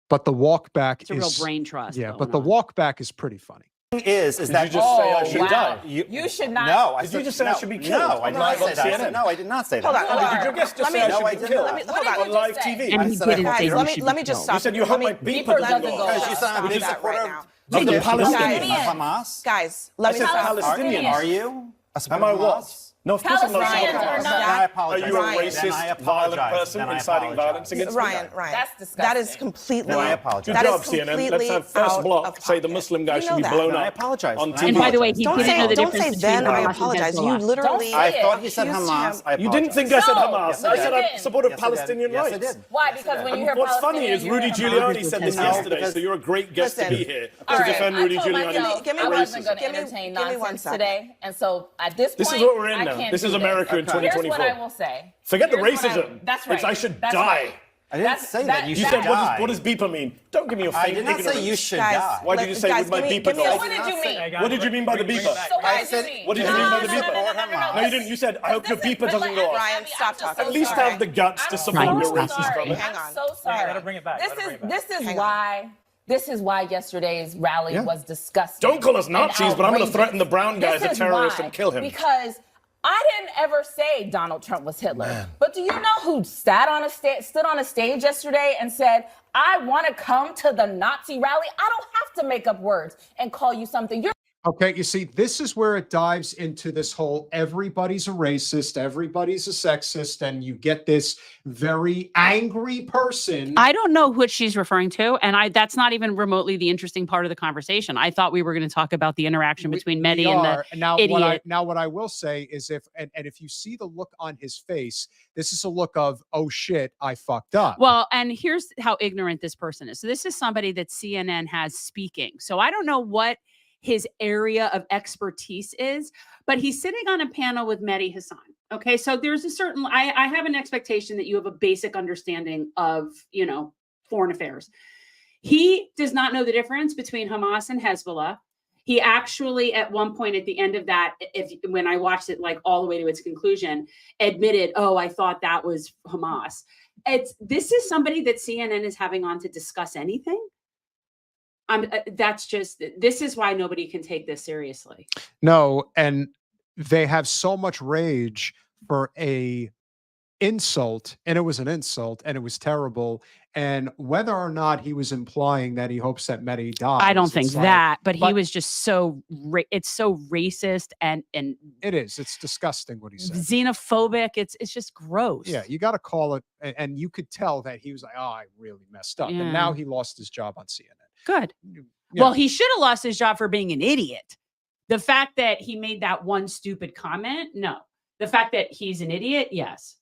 but the walk back It's a real brain trust. Yeah, going but the on. walk back is pretty funny. Is Did that you just say I should wow. die? You should not. No, I Did said, you just say I no, should be killed? No, I did not Live say on that. I CNN? said, no, I did not say that. Hold on, hold on. Did your guest just Let say me- I No, I should be did killed? not. Hold On on. live Just say. TV? And I he said I didn't hope say Guys, he let should me be let me just killed. stop. You said you Let hope me- my beeper let doesn't me- go off. Because you sound Stop like a that supporter right now. Of the Are you a Palestinians. Hamas? Guys, I let me said stop. Palestinians. Are you a supporter Am I of what? Hamas? No, of course I'm not. Palestinians supporting are Hamas. not- Then I Are apologize. you a Ryan. Then I racist, violent apologize. person Then I inciting violence apologize. against Ryan, me? Ryan. That's That disgusting. is completely. Then I apologize. Good That job, is CNN. Let's completely have first out block of say the pocket. Muslim guy You should know be that. blown Then I up apologize. on Then I TV. And by the way, he Don't didn't know say the don't difference say then between I Hamas and apologize. You Hezbollah. literally. I thought he said accused Hamas. him. I You didn't think I said No, Hamas. no, I you said I didn't. supported Yes, I did. Palestinian Yes, I rights. did. Why? Yes, I Because did. when you hear What's funny Palestinian, is you're Rudy a Hamas. Giuliani said this No, yesterday, because- so you're a great guest to Listen. be here All to right, defend I Rudy told Giuliani. myself and I wasn't racism. going to Give me entertain 1 nonsense second. today, and so at this point, This is what we're in I now. can't This do is America in Here's what 2024. I will say. Forget the Here's what racism. That's right. It's I should That's die. right. I didn't That's- say that. You You should said, die. what does beeper mean? Don't give me your I fake did not ignorance. say you should Guys, die. Why did you say guys, with my give me- beeper give me go? a- What did you mean? What did you mean by the beeper? So what I did said- you mean? What did you mean by the beeper? No, No, you didn't. You said, I hope your beeper doesn't go off. Ryan, stop talking. At least Sorry. have the guts to I'm support Ryan, your stop racist talking. comment. Hang on. I'm so sorry. Hang Let her on. bring it back. This Let her is bring it back. this is Hang on. why this is why yesterday's rally Yeah. was disgusting. Don't call us and Nazis, but I'm going to outrageous. threaten the brown guy as a This is terrorist why. and kill him. Because I didn't ever say Donald Trump was Hitler. But do you know who stood on a stage yesterday and said, "I want to come to the Nazi rally. I don't have to make up words and call you something. You're Okay, you see, this is where it dives into this whole everybody's a racist, everybody's a sexist, and you get this very angry person. I don't know what she's referring to, and that's not even remotely the interesting part of the conversation. I thought we were going to talk about the interaction between Mehdi and the now idiot. what I will say is if you see the look on his face, this is a look of, oh shit, I fucked up. Well, and here's how ignorant this person is. So this is somebody that CNN has speaking. So I don't know what his area of expertise is, but he's sitting on a panel with Mehdi Hasan. Okay, so there's a certain, I have an expectation that you have a basic understanding of, foreign affairs. He does not know the difference between Hamas and Hezbollah. He actually, at one point at the end of that, when I watched it like all the way to its conclusion, admitted, "Oh, I thought that was Hamas." This is somebody that CNN is having on to discuss anything. This is why nobody can take this seriously. No, and they have so much rage for a insult, and it was an insult, and it was terrible. And whether or not he was implying that he hopes that Mehdi dies, I don't think it's like- that, but he but- was just so it's so racist and it is. It's disgusting what he said. xenophobic. It's just gross. Yeah, you got to call it, and you could tell that he was like, "Oh, I really messed up," and now Yeah. he lost his job on CNN. Good. Yeah. Well, he should have lost his job for being an idiot. The fact that he made that one stupid comment, no. The fact that he's an idiot, yes.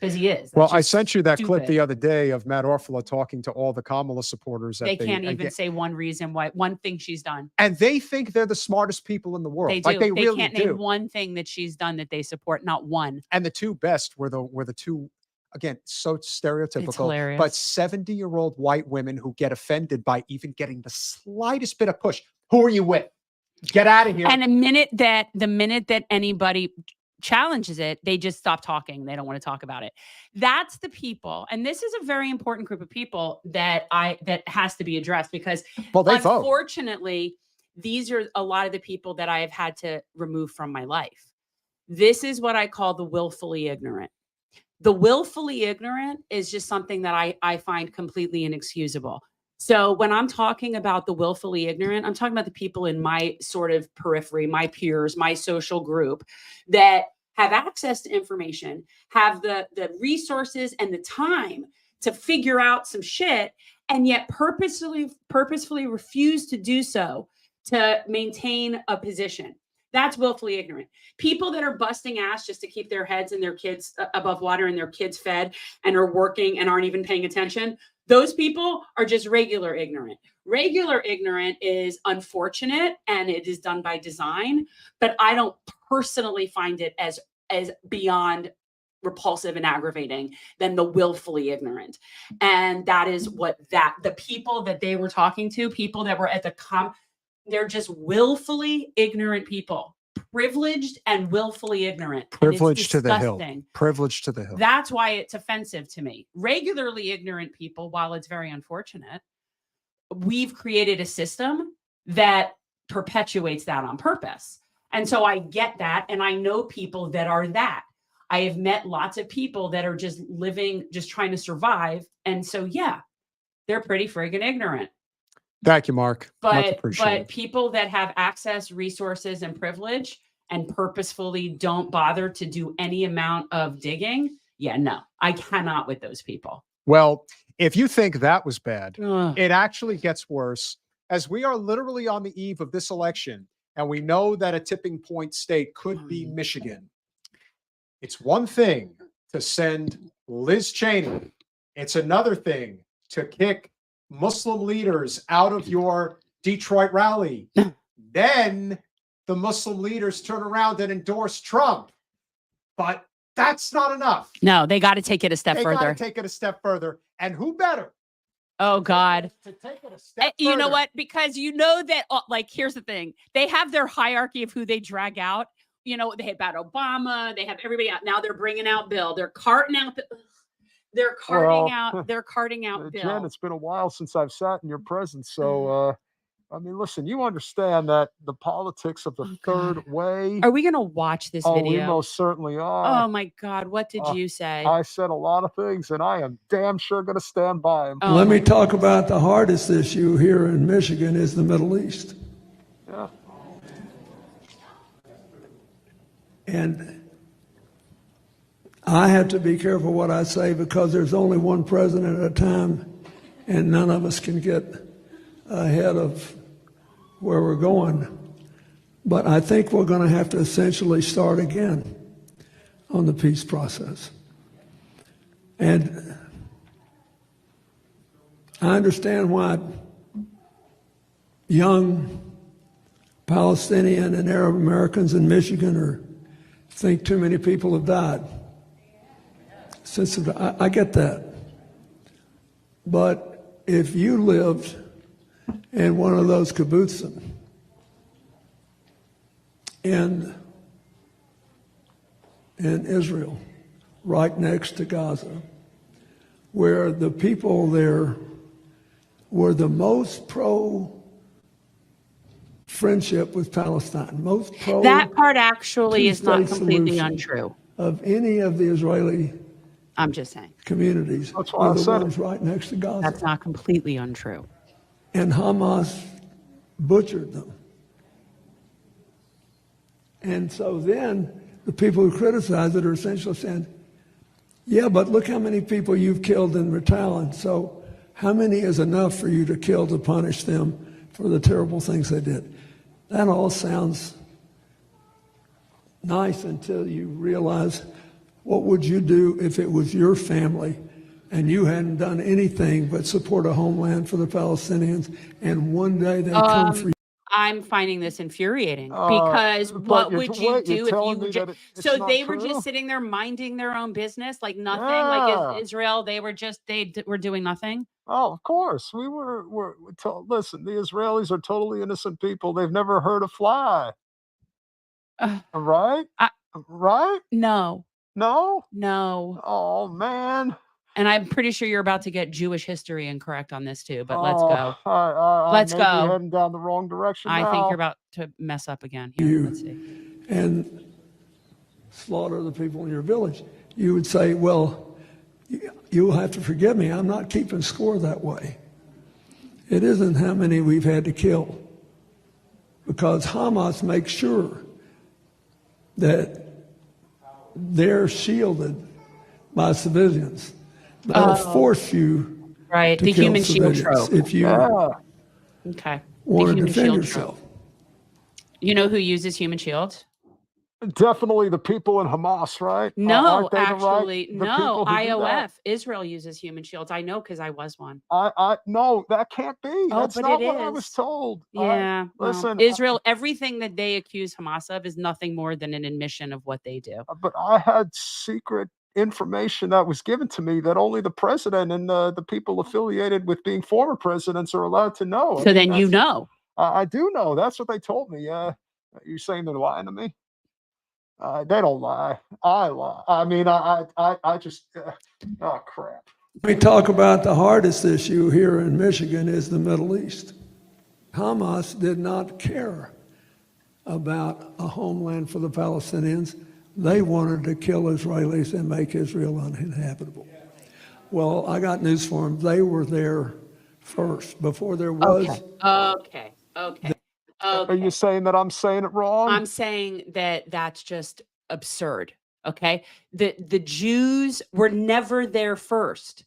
Because he is. Well, That's I just sent you that clip stupid. the other day of Matt Orfalea talking to all the Kamala supporters. They can't even say one reason why, one thing she's done. and they think they're the smartest people in the world. They do. Like they They really can't do. name one thing that she's done that they support, not one. And the two best were the two, again, so stereotypical, hilarious. but 70-year-old white women who get offended by even getting the slightest bit of push. Who are you with? Get out of here. And the minute that anybody challenges it, they just stop talking. They don't want to talk about it. That's the people. And this is a very important group of people that has to be addressed, because Well, they vote. unfortunately, these are a lot of the people that I have had to remove from my life. This is what I call the willfully ignorant. The willfully ignorant is just something that I find completely inexcusable. So when I'm talking about the willfully ignorant, I'm talking about the people in my sort of periphery, my peers, my social group that have access to information, have the resources and the time to figure out some shit, and yet purposefully refuse to do so to maintain a position. That's willfully ignorant. People that are busting ass just to keep their heads and their kids above water and their kids fed and are working and aren't even paying attention, those people are just regular ignorant. Regular ignorant is unfortunate and it is done by design, but I don't personally find it as beyond repulsive and aggravating than the willfully ignorant. And that is what the people that they were talking to, people that were at they're just willfully ignorant people, privileged and willfully ignorant. Privilege to the hill. Privilege to the hill. That's why it's offensive to me. Regularly ignorant people, while it's very unfortunate, we've created a system that perpetuates that on purpose. And so I get that. And I know people that are that. I have met lots of people that are just living, just trying to survive. And so, yeah, they're pretty friggin' ignorant. Thank you, Mark. But people that have access, resources, and privilege and purposefully don't bother to do any amount of digging, yeah, no, I cannot with those people. Well, if you think that was bad, it actually gets worse, as we are literally on the eve of this election, and we know that a tipping point state could be Michigan. It's one thing to send Liz Cheney. It's another thing to kick Muslim leaders out of your Detroit rally. Then the Muslim leaders turn around and endorse Trump. But that's not enough. No, they got to take it a step further. They got to take it a step further. And who better? Oh, God. To take it a step You know further. what? Because you know that, like, here's the thing. They have their hierarchy of who they drag out. You know, they had about Obama. They have everybody out. Now they're bringing out Bill. They're carting out They're carting out Bill. Jen, it's been a while since I've sat in your presence. So, I mean, listen, you understand that the politics of the third way. Are we going to watch this video? We most certainly are. Oh, my God. What did you say? I said a lot of things, and I am damn sure going to stand by them. Let me talk about the hardest issue here in Michigan is the Middle East. Yeah. And I have to be careful what I say because there's only one president at a time, and none of us can get ahead of where we're going. But I think we're going to have to essentially start again on the peace process. And I understand why young Palestinian and Arab Americans in Michigan think too many people have died. I get that. But if you lived in one of those kibbutzim in Israel, right next to Gaza, where the people there were the most pro-friendship with Palestine, most pro- That part actually is not two-state completely solution untrue. of any of the Israeli I'm just saying. communities. That's why I were the said ones right next to Gaza. That's not completely untrue. And Hamas butchered them. And so then the people who criticize it are essentially saying, yeah, but look how many people you've killed in Ritalin. So how many is enough for you to kill to punish them for the terrible things they did? That all sounds nice until you realize, what would you do if it was your family and you hadn't done anything but support a homeland for the Palestinians, and one day they come for you? I'm finding this infuriating because what would you do if you were just, so they were just sitting there minding their own business, like nothing, like Israel, they were just, were doing nothing. Oh, of course. Listen, the Israelis are totally innocent people. They've never heard a fly. Right? Right? No. No? No. Oh, man. And I'm pretty sure you're about to get Jewish history incorrect on this too, but let's go. Let's go. Heading down the wrong direction I now. think you're about to mess up again. Here, let's see. And slaughter the people in your village. You would say, well, you'll have to forgive me. I'm not keeping score that way. It isn't how many we've had to kill, because Hamas makes sure that they're shielded by civilians. They'll force you to kill human shield civilians trope. if you want to defend yourself. You know who uses human shields? Definitely the people in Hamas, right? No, actually, no. IOF, Israel uses human shields. I know because I was one. No, that can't be. That's but not it what I is. was told. Yeah. Listen, Israel, everything that they accuse Hamas of is nothing more than an admission of what they do. But I had secret information that was given to me that only the president and the people affiliated with being former presidents are allowed to know. So then you know. I do know. That's what they told me. You saying they're lying to me? They don't lie. I lie. I mean, I just, oh, crap. We talk about the hardest issue here in Michigan is the Middle East. Hamas did not care about a homeland for the Palestinians. They wanted to kill Israelis and make Israel uninhabitable. Well, I got news for them. They were there first, before there was. Okay. Are you saying that I'm saying it wrong? I'm saying that that's just absurd. Okay. The Jews were never there first.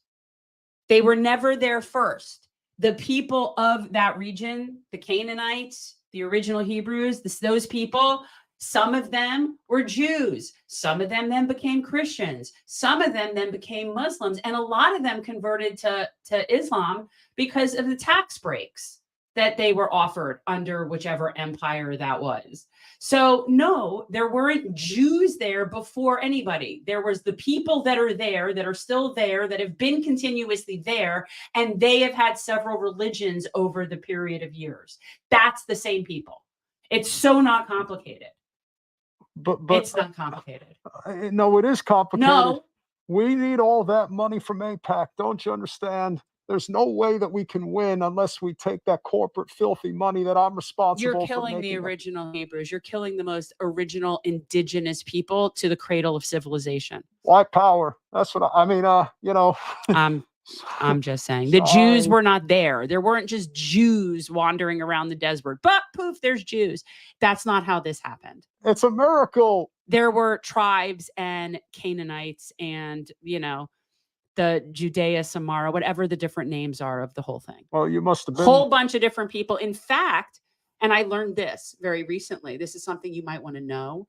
They were never there first. The people of that region, the Canaanites, the original Hebrews, those people, some of them were Jews. Some of them then became Christians. Some of them then became Muslims. And a lot of them converted to Islam because of the tax breaks that they were offered under whichever empire that was. So no, there weren't Jews there before anybody. There was the people that are there, that are still there, that have been continuously there, and they have had several religions over the period of years. That's the same people. It's so not complicated. But it's not complicated. No, it is complicated. No. We need all that money from AIPAC. Don't you understand? There's no way that we can win unless we take that corporate filthy money that I'm responsible for. You're killing the original Hebrews. You're killing the most original indigenous people to the cradle of civilization. White power. That's what I mean. You know. I'm just saying the Jews were not there. There weren't just Jews wandering around the desert, but poof, there's Jews. That's not how this happened. It's a miracle. There were tribes and Canaanites and, the Judea, Samara, whatever the different names are of the whole thing. Well, you must have been. Whole bunch of different people. In fact, and I learned this very recently. This is something you might want to know.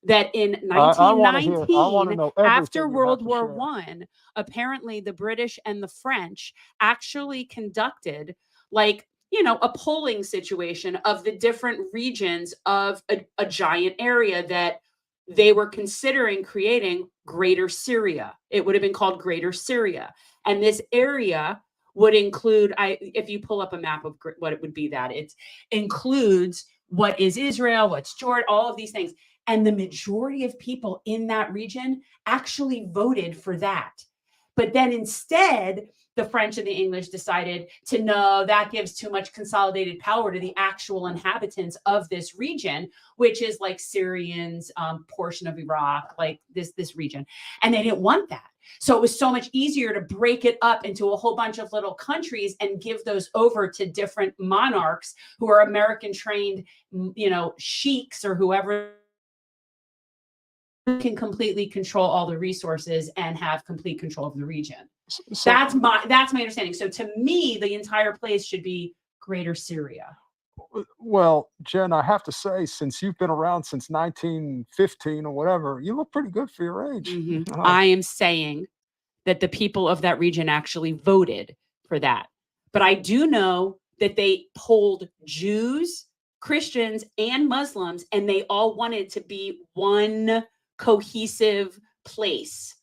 That in 1919, after World War I, apparently the British and the French actually conducted a polling situation of the different regions of a giant area that they were considering creating Greater Syria. It would have been called Greater Syria. And this area would include, if you pull up a map of what it would be, that it includes what is Israel, what's Jordan, all of these things. And the majority of people in that region actually voted for that. But then instead, the French and the English decided to no, that gives too much consolidated power to the actual inhabitants of this region, which is like Syrians, portion of Iraq, like this region. And they didn't want that. So it was so much easier to break it up into a whole bunch of little countries and give those over to different monarchs who are American trained, sheiks or whoever can completely control all the resources and have complete control of the region. So that's my understanding. So to me, the entire place should be Greater Syria. Well, Jen, I have to say, since you've been around since 1915 or whatever, you look pretty good for your age. Mm-hmm. I am saying that the people of that region actually voted for that. But I do know that they polled Jews Christians and Muslims, and they all wanted to be one cohesive place.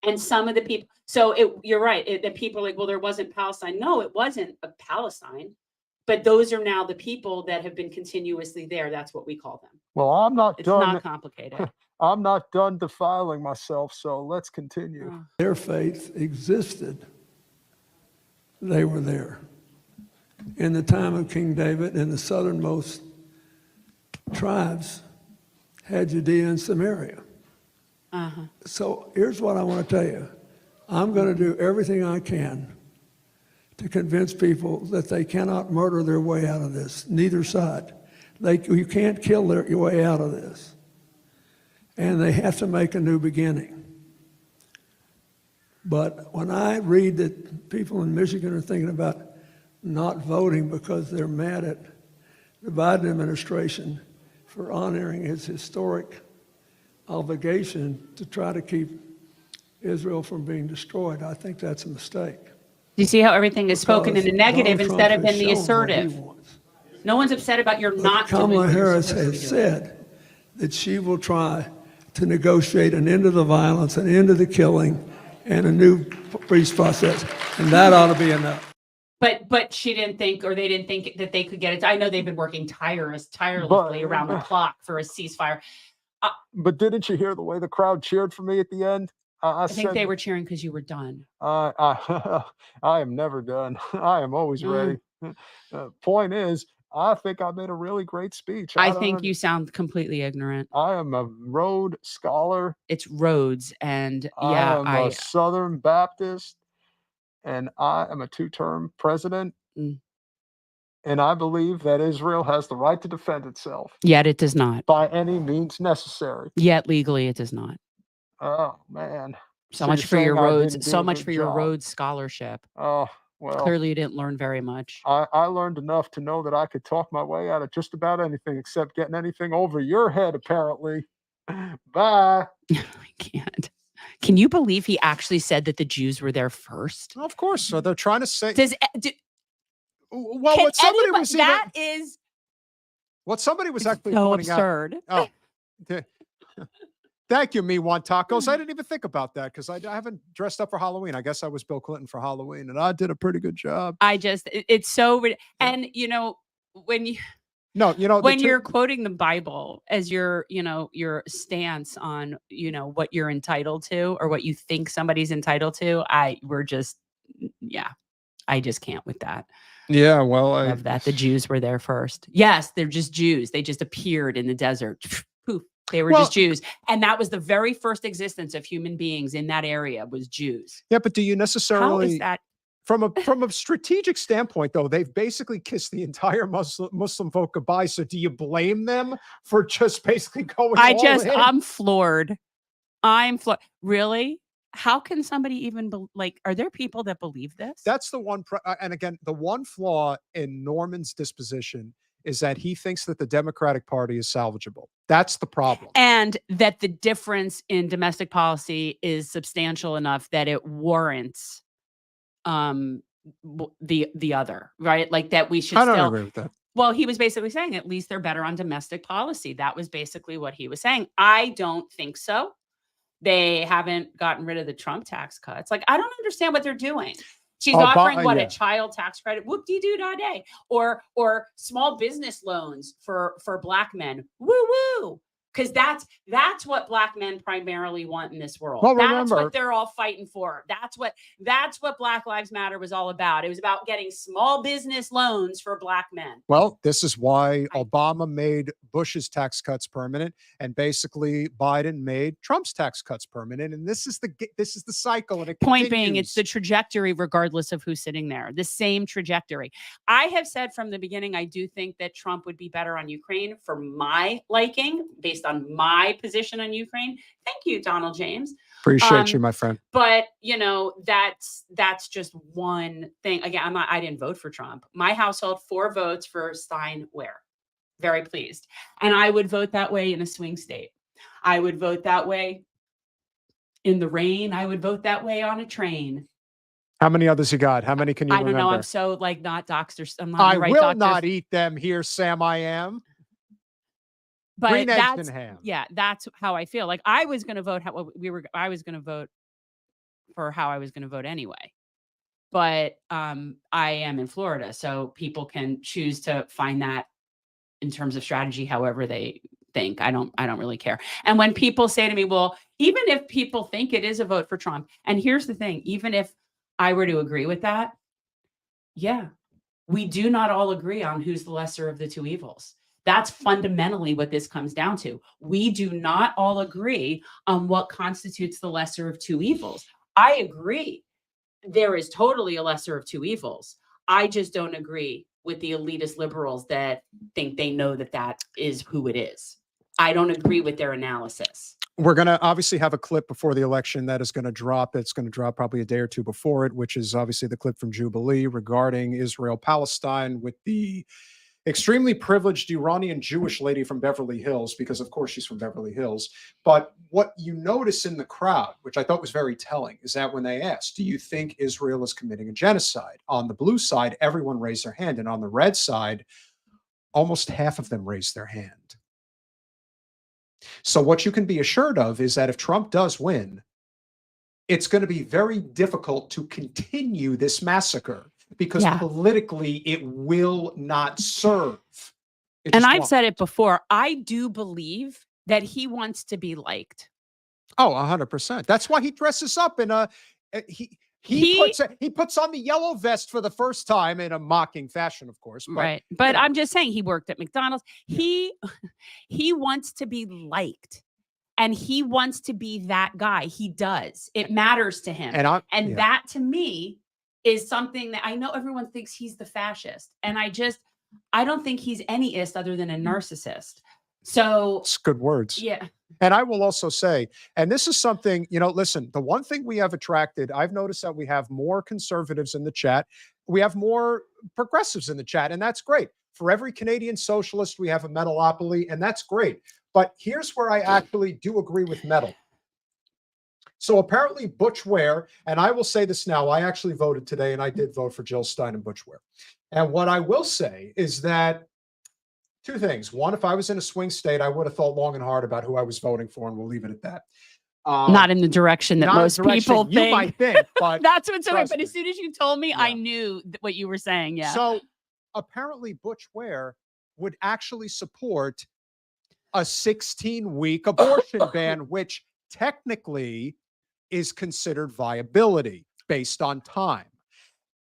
And some of the people, so you're right, the people are like, well, there wasn't Palestine. No, it wasn't a Palestine, but those are now the people that have been continuously there. That's what we call them. Well, I'm not It's done. not complicated. I'm not done defiling myself, so let's continue. Oh. Their faith existed. They were there. In the time of King David, and the southernmost tribes had Judea and Samaria. Uh-huh. So here's what I want to tell you. I'm going to do everything I can to convince people that they cannot murder their way out of this, neither side. You can't kill your way out of this. And they have to make a new beginning. But when I read that people in Michigan are thinking about not voting because they're mad at the Biden administration for honoring its historic obligation to try to keep Israel from being destroyed, I think that's a mistake. You see how everything is spoken in the negative Donald instead of Trump in has the shown what he assertive. wants. No one's upset about your not doing Kamala what you're Harris supposed to has be said that she will try to negotiate an end to the violence, an end to the killing, and a new peace process, and that ought to be enough. But she didn't think, or they didn't think that they could get it. I know they've been working tirelessly around the clock for a ceasefire. But didn't you hear the way the crowd cheered for me at the end? I think they were cheering because you were done. I am never done. I am always ready. Point is, I think I made a really great speech. I think you sound completely ignorant. I am a Rhodes scholar. It's Rhodes, and I am a Southern Baptist, and I am a two-term president. And I believe that Israel has the right to defend itself. Yet it does not. By any means necessary. Yet legally it does not. Oh, man. So much for your Rhodes. So much for your Rhodes scholarship. Oh, well. Clearly you didn't learn very much. I learned enough to know that I could talk my way out of just about anything except getting anything over your head, apparently. Bye. I can't. Can you believe he actually said that the Jews were there first? Of course. So they're trying to say. Well, what somebody was that is what somebody was actually so pointing absurd. Out. Oh, thank you, Me Want Tacos. I didn't even think about that because I haven't dressed up for Halloween. I guess I was Bill Clinton for Halloween, and I did a pretty good job. It's so, and when you. No, when you're quoting the Bible as your stance on, what you're entitled to or what you think somebody's entitled to, I just can't with that. Yeah, well, Love that the Jews were there first. Yes, they're just Jews. They just appeared in the desert. Poof, they were just Jews, and that was the very first existence of human beings in that area was Jews. Yeah, but do you necessarily? How is that? From a strategic standpoint, though, they've basically kissed the entire Muslim folk goodbye. So do you blame them for just basically going? I'm floored. I'm floored. Really? How can somebody even are there people that believe this? That's the one. And again, the one flaw in Norman's disposition is that he thinks that the Democratic Party is salvageable. That's the problem. And that the difference in domestic policy is substantial enough that it warrants the other, right? Like that we should I don't agree with that. Well, he was basically saying at least they're better on domestic policy. That was basically what he was saying. I don't think so. They haven't gotten rid of the Trump tax cuts. Like, I don't understand what they're doing. She's offering a child tax credit, whoop-de-doo-da-day, or small business loans for Black men. Woo-woo. Because that's what Black men primarily want in this world. Well, that's what they're all fighting for. That's what Black Lives Matter was all about. It was about getting small business loans for Black men. Well, this is why Obama made Bush's tax cuts permanent, and basically Biden made Trump's tax cuts permanent. And this is the cycle. And it Point continues. being, it's the trajectory, regardless of who's sitting there. The same trajectory. I have said from the beginning, I do think that Trump would be better on Ukraine for my liking, based on my position on Ukraine. Thank you, Donald James. Appreciate you, my friend. But that's just one thing. Again, I didn't vote for Trump. My household 4 votes for Steinwehr. Very pleased. And I would vote that way in a swing state. I would vote that way in the rain. I would vote that way on a train. How many others you got? How many can you I don't remember? know. I'm so like not doxed or I'm not I the right will doctor. not eat them here, Sam. I am. But Green eggs that's and ham. yeah, that's how I feel. Like I was going to vote I was going to vote for how I was going to vote anyway. But I am in Florida, so people can choose to find that in terms of strategy however they think. I don't really care. And when people say to me, well, even if people think it is a vote for Trump, and here's the thing, even if I were to agree with that, yeah, we do not all agree on who's the lesser of the two evils. That's fundamentally what this comes down to. We do not all agree on what constitutes the lesser of two evils. I agree. There is totally a lesser of two evils. I just don't agree with the elitist liberals that think they know that that is who it is. I don't agree with their analysis. We're going to obviously have a clip before the election that is going to drop. It's going to drop probably a day or two before it, which is obviously the clip from Jubilee regarding Israel-Palestine with the extremely privileged Iranian Jewish lady from Beverly Hills, because of course she's from Beverly Hills. But what you notice in the crowd, which I thought was very telling, is that when they asked, do you think Israel is committing a genocide? On the blue side, everyone raised their hand. And on the red side, almost half of them raised their hand. So what you can be assured of is that if Trump does win, it's going to be very difficult to continue this massacre because politically it will not serve. And I've said it before. I do believe that he wants to be liked. Oh, 100%. That's why he dresses up in a he puts on the yellow vest for the first time in a mocking fashion, of course. But, right. But I'm just saying he worked at McDonald's. He wants to be liked. And he wants to be that guy. He does. It matters to him. And that to me is something that I know everyone thinks he's the fascist. And I don't think he's anyist other than a narcissist. So it's good words. Yeah. And I will also say, and this is something, listen, the one thing we have attracted, I've noticed that we have more conservatives in the chat. We have more progressives in the chat, and that's great. For every Canadian socialist, we have a metalopoly, and that's great. But here's where I actually do agree with metal. So apparently Butch Ware, and I will say this now, I actually voted today, and I did vote for Jill Stein and Butch Ware. And what I will say is that two things. One, if I was in a swing state, I would have thought long and hard about who I was voting for, and we'll leave it at that. Not in the direction that most people think. You might think, but that's what's so. But as soon as you told me, I knew what you were saying. Yeah. So apparently Butch Ware would actually support a 16-week abortion ban, which technically is considered viability based on time.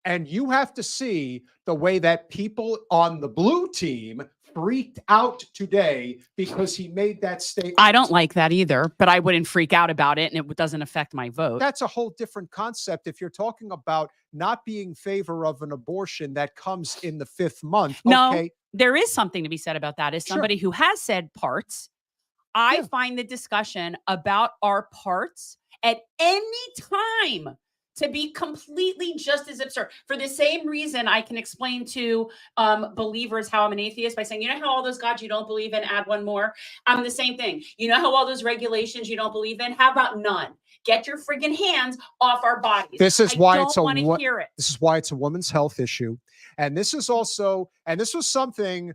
And you have to see the way that people on the blue team freaked out today because he made that statement. I don't like that either, but I wouldn't freak out about it, and it doesn't affect my vote. That's a whole different concept. If you're talking about not being in favor of an abortion that comes in the 5th month. No, okay. There is something to be said about that. As somebody who has said parts, I find the discussion about our parts at any time to be completely just as absurd. For the same reason, I can explain to believers how I'm an atheist by saying, you know how all those gods you don't believe in, add one more? I'm the same thing. You know how all those regulations you don't believe in? How about none? Get your friggin' hands off our bodies. This is why it's This is why it's a woman's health issue. And this is also, and this was something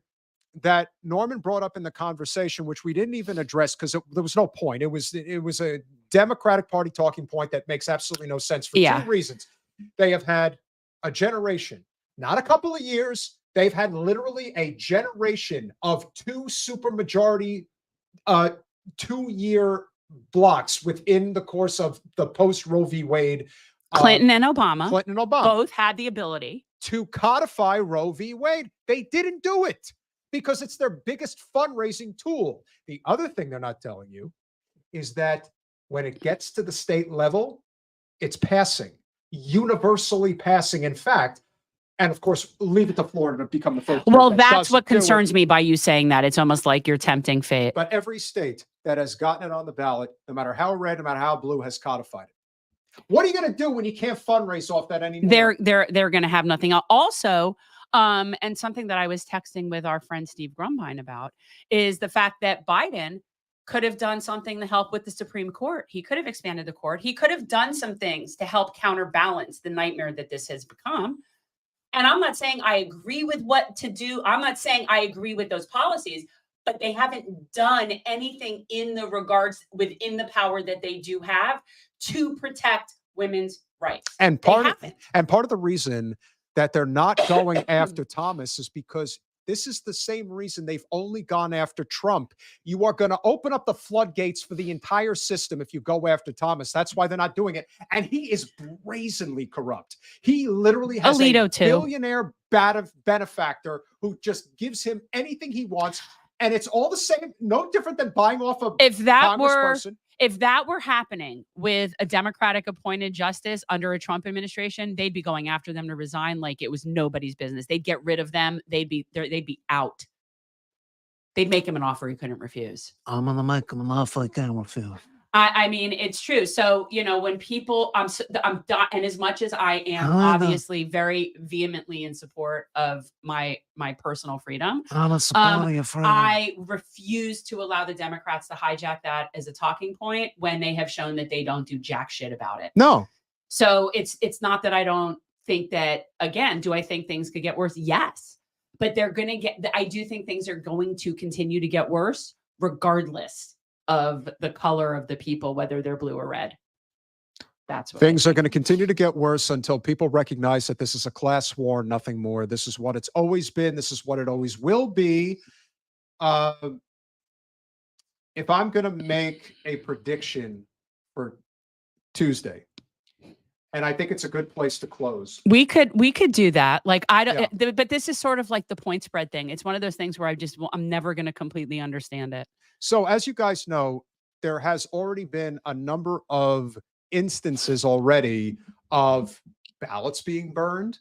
that Norman brought up in the conversation, which we didn't even address because there was no point. It was a Democratic Party talking point that makes absolutely no sense for two reasons. They have had a generation, not a couple of years. They've had literally a generation of two supermajority, 2-year blocks within the course of the post Roe v. Wade. Clinton and Obama both had the ability to codify Roe v. Wade. They didn't do it because it's their biggest fundraising tool. The other thing they're not telling you is that when it gets to the state level, it's passing, universally passing. In fact, and of course, leave it to Florida to become the first. Well, that's what concerns me by you saying that. It's almost like you're tempting fate. But every state that has gotten it on the ballot, no matter how red, no matter how blue, has codified it. What are you going to do when you can't fundraise off that anymore? They're going to have nothing else. Also, and something that I was texting with our friend Steve Grumbine about is the fact that Biden could have done something to help with the Supreme Court. He could have expanded the court. He could have done some things to help counterbalance the nightmare that this has become. And I'm not saying I agree with what to do. I'm not saying I agree with those policies, but they haven't done anything in the regards within the power that they do have to protect women's rights. And part of the reason that they're not going after Thomas is because this is the same reason they've only gone after Trump. You are going to open up the floodgates for the entire system if you go after Thomas. That's why they're not doing it. And he is brazenly corrupt. He literally has a billionaire benefactor who just gives him anything he wants. And it's all the same, no different than buying off a congressperson. If that were happening with a Democratic appointed justice under a Trump administration, they'd be going after them to resign like it was nobody's business. They'd get rid of them. They'd be out. They'd make him an offer he couldn't refuse. I'm gonna make him an offer he can't refuse. I mean, it's true. So, you know, when people, and as much as I am obviously very vehemently in support of my personal freedom, I refuse to allow the Democrats to hijack that as a talking point when they have shown that they don't do jack shit about it. No. So it's not that I don't think that, again, do I think things could get worse? Yes. But they're going to I do think things are going to continue to get worse regardless of the color of the people, whether they're blue or red. That's what things are going to continue to get worse until people recognize that this is a class war, nothing more. This is what it's always been. This is what it always will be. If I'm going to make a prediction for Tuesday, and I think it's a good place to close. We could do that. Like, I don't, but this is sort of like the point spread thing. It's one of those things where I'm never going to completely understand it. So as you guys know, there has already been a number of instances already of ballots being burned.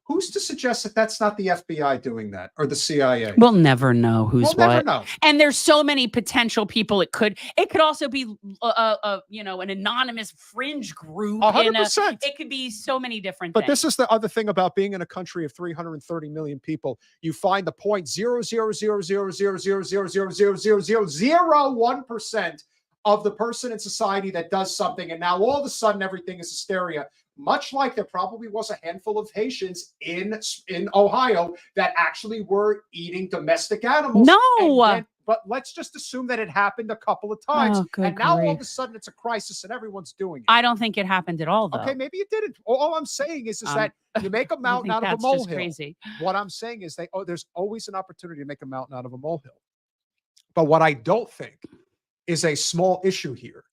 Who's to suggest that that's not the FBI doing that or the CIA? We'll never know who's what. Never know. And there's so many potential people. It could also be, an anonymous fringe group. 100%. It could be so many different things. But this is the other thing about being in a country of 330 million people. You find the 0.00000000001% of the person in society that does something, and now all of a sudden everything is hysteria. Much like there probably was a handful of Haitians in Ohio that actually were eating domestic animals. No. But let's just assume that it happened a couple of times. And now all of a sudden it's a crisis and everyone's doing it. I don't think it happened at all, though. Okay, maybe it didn't. All I'm saying is that you make a mountain out of a molehill. Crazy. What I'm saying is there's always an opportunity to make a mountain out of a molehill. But what I don't think is a small issue here,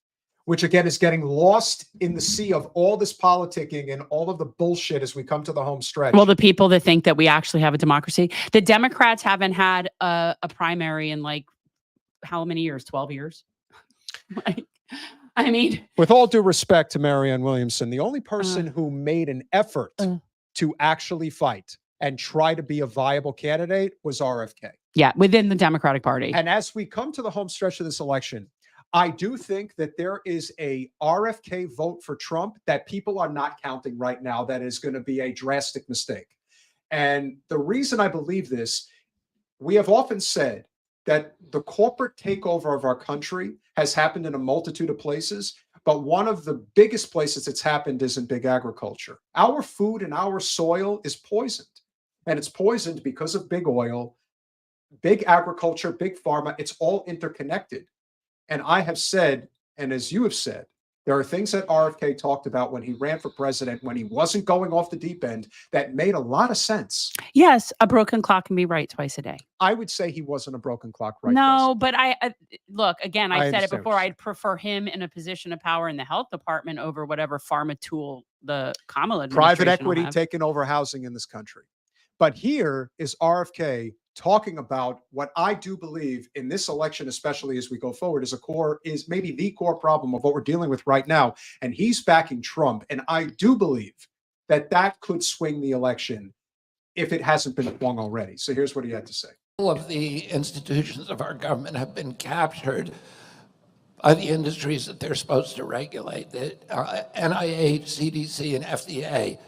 which again is getting lost in the sea of all this politicking and all of the bullshit as we come to the home stretch. Well, the people that think that we actually have a democracy, the Democrats haven't had a primary in like how many years? 12 years. I mean, with all due respect to Marianne Williamson, the only person who made an effort to actually fight and try to be a viable candidate was RFK. Yeah, within the Democratic Party. And as we come to the home stretch of this election, I do think that there is a RFK vote for Trump that people are not counting right now that is going to be a drastic mistake. And the reason I believe this, we have often said that the corporate takeover of our country has happened in a multitude of places, but one of the biggest places it's happened is in big agriculture. Our food and our soil is poisoned, and it's poisoned because of big oil, big agriculture, big pharma. It's all interconnected. And I have said, and as you have said, there are things that RFK talked about when he ran for president, when he wasn't going off the deep end, that made a lot of sense. Yes, a broken clock can be right twice a day. I would say he wasn't a broken clock right. No, but look, again, I said it before, I'd prefer him in a position of power in the health department over whatever pharma tool the Kamala administration private equity taking over housing in this country. But here is RFK talking about what I do believe in this election, especially as we go forward, is maybe the core problem of what we're dealing with right now. And he's backing Trump. And I do believe that could swing the election if it hasn't been swung already. So here's what he had to say. All of the institutions of our government have been captured by the industries that they're supposed to regulate, the NIH, CDC, and FDA.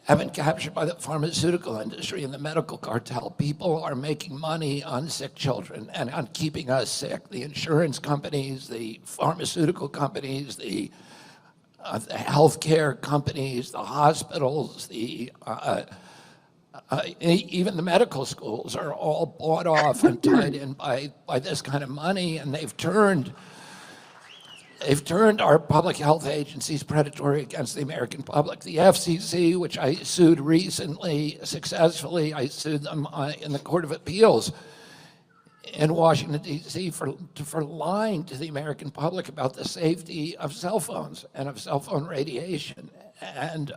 have been captured by the pharmaceutical industry and the medical cartel. People are making money on sick children and on keeping us sick. The insurance companies, the pharmaceutical companies, the healthcare companies, the hospitals, even the medical schools are all bought off and tied in by this kind of money, and they've turned our public health agencies predatory against the American public. The FCC, which I sued recently successfully, I sued them in the Court of Appeals in Washington, D.C. for lying to the American public about the safety of cell phones and of cell phone radiation. And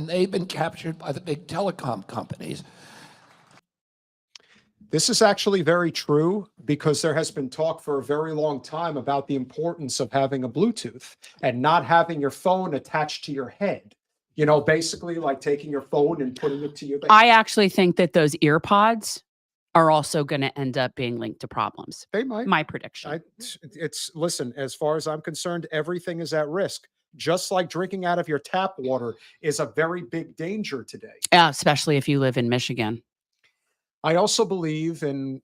they've been captured by the big telecom companies. This is actually very true because there has been talk for a very long time about the importance of having a Bluetooth and not having your phone attached to your head. You know, basically like taking your phone and putting it to your bed. I actually think that those ear pods are also going to end up being linked to problems. They might. My prediction. Listen, as far as I'm concerned, everything is at risk. Just like drinking out of your tap water is a very big danger today. Yeah, especially if you live in Michigan. I also believe in,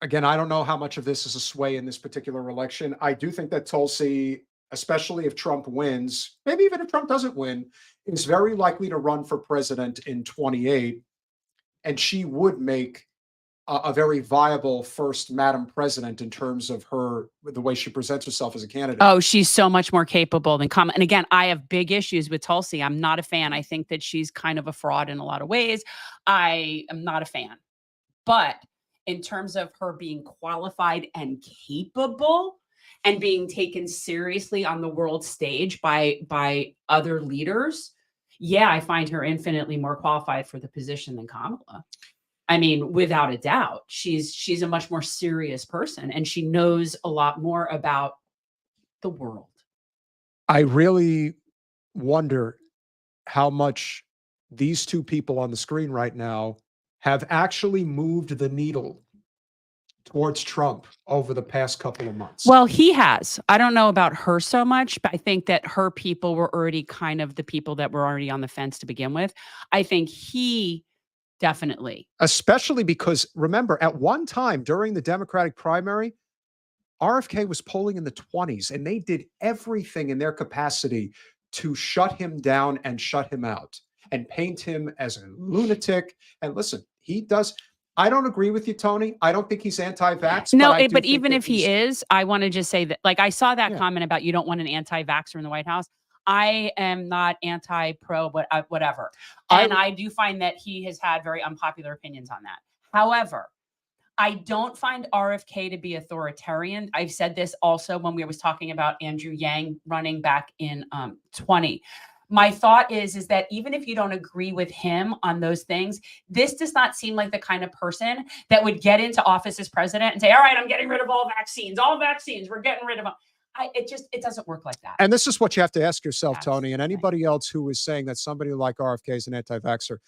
again, I don't know how much of this is a sway in this particular election. I do think that Tulsi, especially if Trump wins, maybe even if Trump doesn't win, is very likely to run for president in 28. And she would make a very viable first Madam President in terms of the way she presents herself as a candidate. Oh, she's so much more capable than Kamala. And again, I have big issues with Tulsi. I'm not a fan. I think that she's kind of a fraud in a lot of ways. I am not a fan. But in terms of her being qualified and capable and being taken seriously on the world stage by other leaders, yeah, I find her infinitely more qualified for the position than Kamala. I mean, without a doubt, she's a much more serious person, and she knows a lot more about the world. I really wonder how much these two people on the screen right now have actually moved the needle towards Trump over the past couple of months. Well, he has. I don't know about her so much, but I think that her people were already kind of the people that were already on the fence to begin with. I think he definitely. Especially because, remember, at one time during the Democratic primary, RFK was polling in the 20s, and they did everything in their capacity to shut him down and shut him out and paint him as a lunatic. And listen, he does. I don't agree with you, Tony. I don't think he's anti-vax. No, but even if he is, I want to just say that, like, I saw that comment about you don't want an anti-vaxxer in the White House. I am not anti-pro, but whatever. And I do find that he has had very unpopular opinions on that. However, I don't find RFK to be authoritarian. I've said this also when we was talking about Andrew Yang running back in 20. My thought is that even if you don't agree with him on those things, this does not seem like the kind of person that would get into office as president and say, all right, I'm getting rid of all vaccines, we're getting rid of them. It doesn't work like that. And this is what you have to ask yourself, Tony, and anybody else who is saying that somebody like RFK is an anti-vaxxer.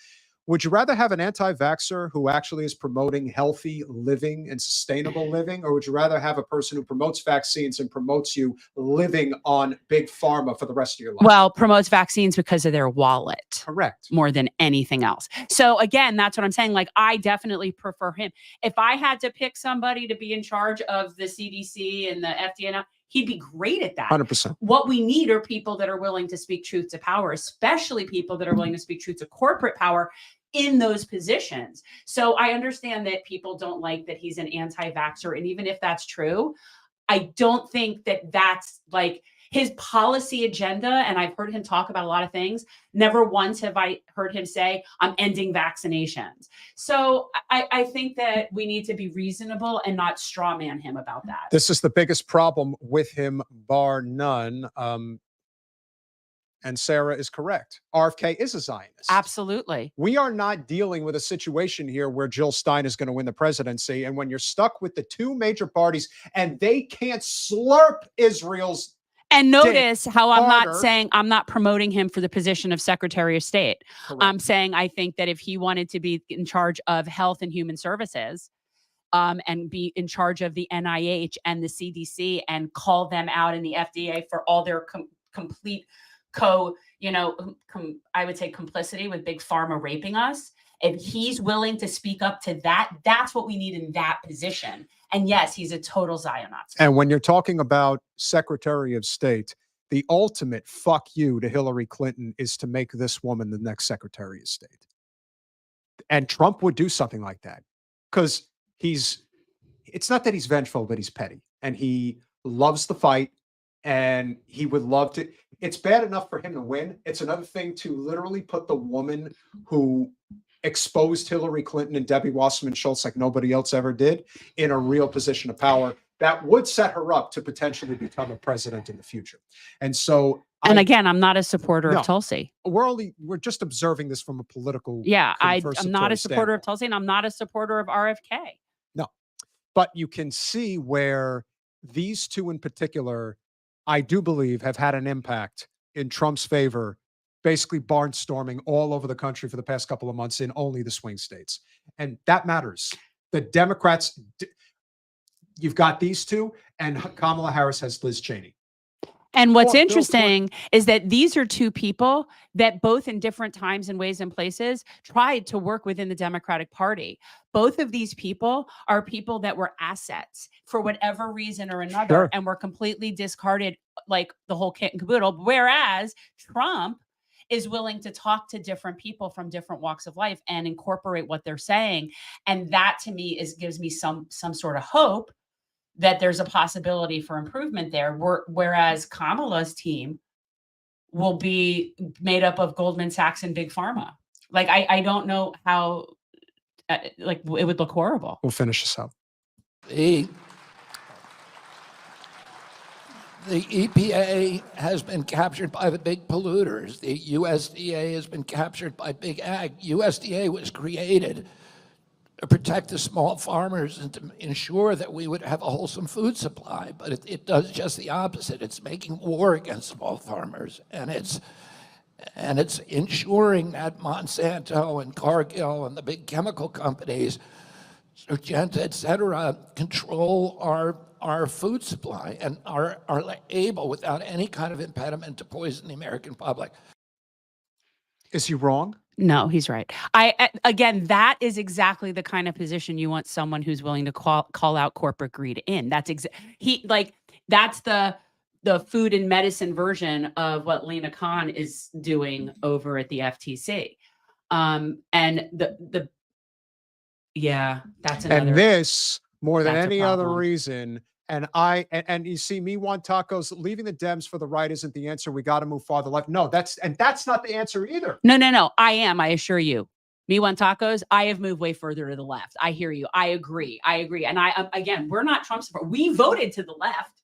Would you rather have an anti-vaxxer who actually is promoting healthy living and sustainable living, or would you rather have a person who promotes vaccines and promotes you living on big pharma for the rest of your life? Well, promotes vaccines because of their wallet. Correct. More than anything else. So again, that's what I'm saying. Like, I definitely prefer him. If I had to pick somebody to be in charge of the CDC and the FDA, he'd be great at that. 100%. What we need are people that are willing to speak truth to power, especially people that are willing to speak truth to corporate power in those positions. So I understand that people don't like that he's an anti-vaxxer. And even if that's true, I don't think that that's like his policy agenda. And I've heard him talk about a lot of things. Never once have I heard him say, I'm ending vaccinations. So I think that we need to be reasonable and not straw man him about that. This is the biggest problem with him, bar none. And Sarah is correct. RFK is a Zionist. Absolutely. We are not dealing with a situation here where Jill Stein is going to win the presidency. And when you're stuck with the two major parties and they can't slurp Israel's. And notice how I'm not saying I'm not promoting him for the position of Secretary of State. Correct. I'm saying I think that if he wanted to be in charge of health and human services, and be in charge of the NIH and the CDC and call them out in the FDA for all their complete I would say complicity with Big Pharma raping us. If he's willing to speak up to that, that's what we need in that position. And yes, he's a total Zionist. And when you're talking about Secretary of State, the ultimate fuck you to Hillary Clinton is to make this woman the next Secretary of State. And Trump would do something like that because it's not that he's vengeful, but he's petty and he loves the fight and he would love to. It's bad enough for him to win. It's another thing to literally put the woman who exposed Hillary Clinton and Debbie Wasserman Schultz like nobody else ever did in a real position of power that would set her up to potentially become a president in the future. And so, again, I'm not a supporter of Tulsi. We're just observing this from a political. Yeah, I'm not a supporter of Tulsi, and I'm not a supporter of RFK. No, but you can see where these two in particular, I do believe, have had an impact in Trump's favor, basically barnstorming all over the country for the past couple of months in only the swing states. And that matters. The Democrats, you've got these two, and Kamala Harris has Liz Cheney. And what's interesting is that these are two people that both in different times and ways and places tried to work within the Democratic Party. Both of these people are people that were assets for whatever reason or another, and were completely discarded, like the whole kit and caboodle. Whereas Trump is willing to talk to different people from different walks of life and incorporate what they're saying. And that to me gives me some sort of hope that there's a possibility for improvement there. Whereas Kamala's team will be made up of Goldman Sachs and Big Pharma. Like, I don't know how, it would look horrible. We'll finish this up. The EPA has been captured by the big polluters. The USDA has been captured by big ag. USDA was created to protect the small farmers and to ensure that we would have a wholesome food supply. But it does just the opposite. It's making war against small farmers. And it's ensuring that Monsanto and Cargill and the big chemical companies, Syngenta, et cetera, control our food supply and are able, without any kind of impediment, to poison the American public. Is he wrong? No, he's right. Again, that is exactly the kind of position you want someone who's willing to call out corporate greed in. That's that's the food and medicine version of what Lena Khan is doing over at the FTC. And that's another. And this, more than any other reason, and you see, me want tacos, leaving the Dems for the right isn't the answer. We got to move farther left. No, that's not the answer either. No. I assure you. Me want tacos. I have moved way further to the left. I hear you. I agree. And again, we're not Trump supporters. We voted to the left.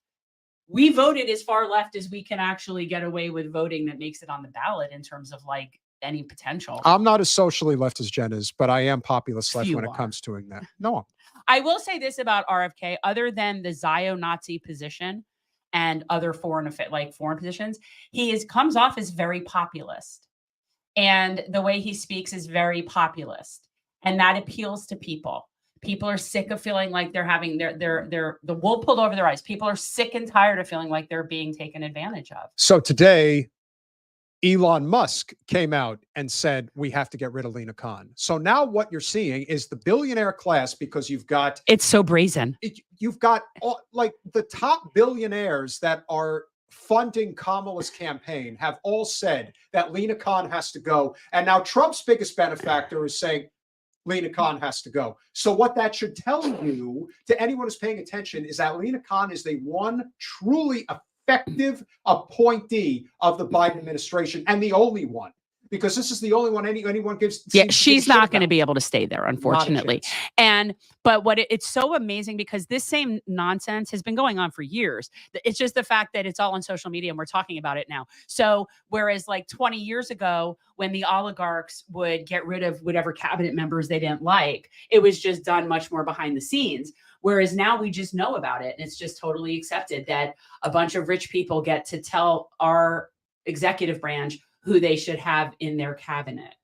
We voted as far left as we can actually get away with voting that makes it on the ballot in terms of like any potential. I'm not as socially left as Jen is, but I am populist left when it comes to doing that. No. I will say this about RFK, other than the Zio-Nazi position and other foreign positions, he comes off as very populist. And the way he speaks is very populist. And that appeals to people. People are sick of feeling like they're having the wool pulled over their eyes. People are sick and tired of feeling like they're being taken advantage of. So today, Elon Musk came out and said, we have to get rid of Lena Khan. So now what you're seeing is the billionaire class, because you've got... It's so brazen. You've got the top billionaires that are funding Kamala's campaign have all said that Lena Khan has to go. And now Trump's biggest benefactor is saying Lena Khan has to go. So what that should tell you, to anyone who's paying attention, is that Lena Khan is the one truly effective appointee of the Biden administration, and the only one, because this is the only one anyone gives. Yeah, she's not going to be able to stay there, unfortunately. But it's so amazing because this same nonsense has been going on for years. It's just the fact that it's all on social media and we're talking about it now. So whereas like 20 years ago, when the oligarchs would get rid of whatever cabinet members they didn't like, it was just done much more behind the scenes. Whereas now we just know about it and it's just totally accepted that a bunch of rich people get to tell our executive branch who they should have in their cabinet.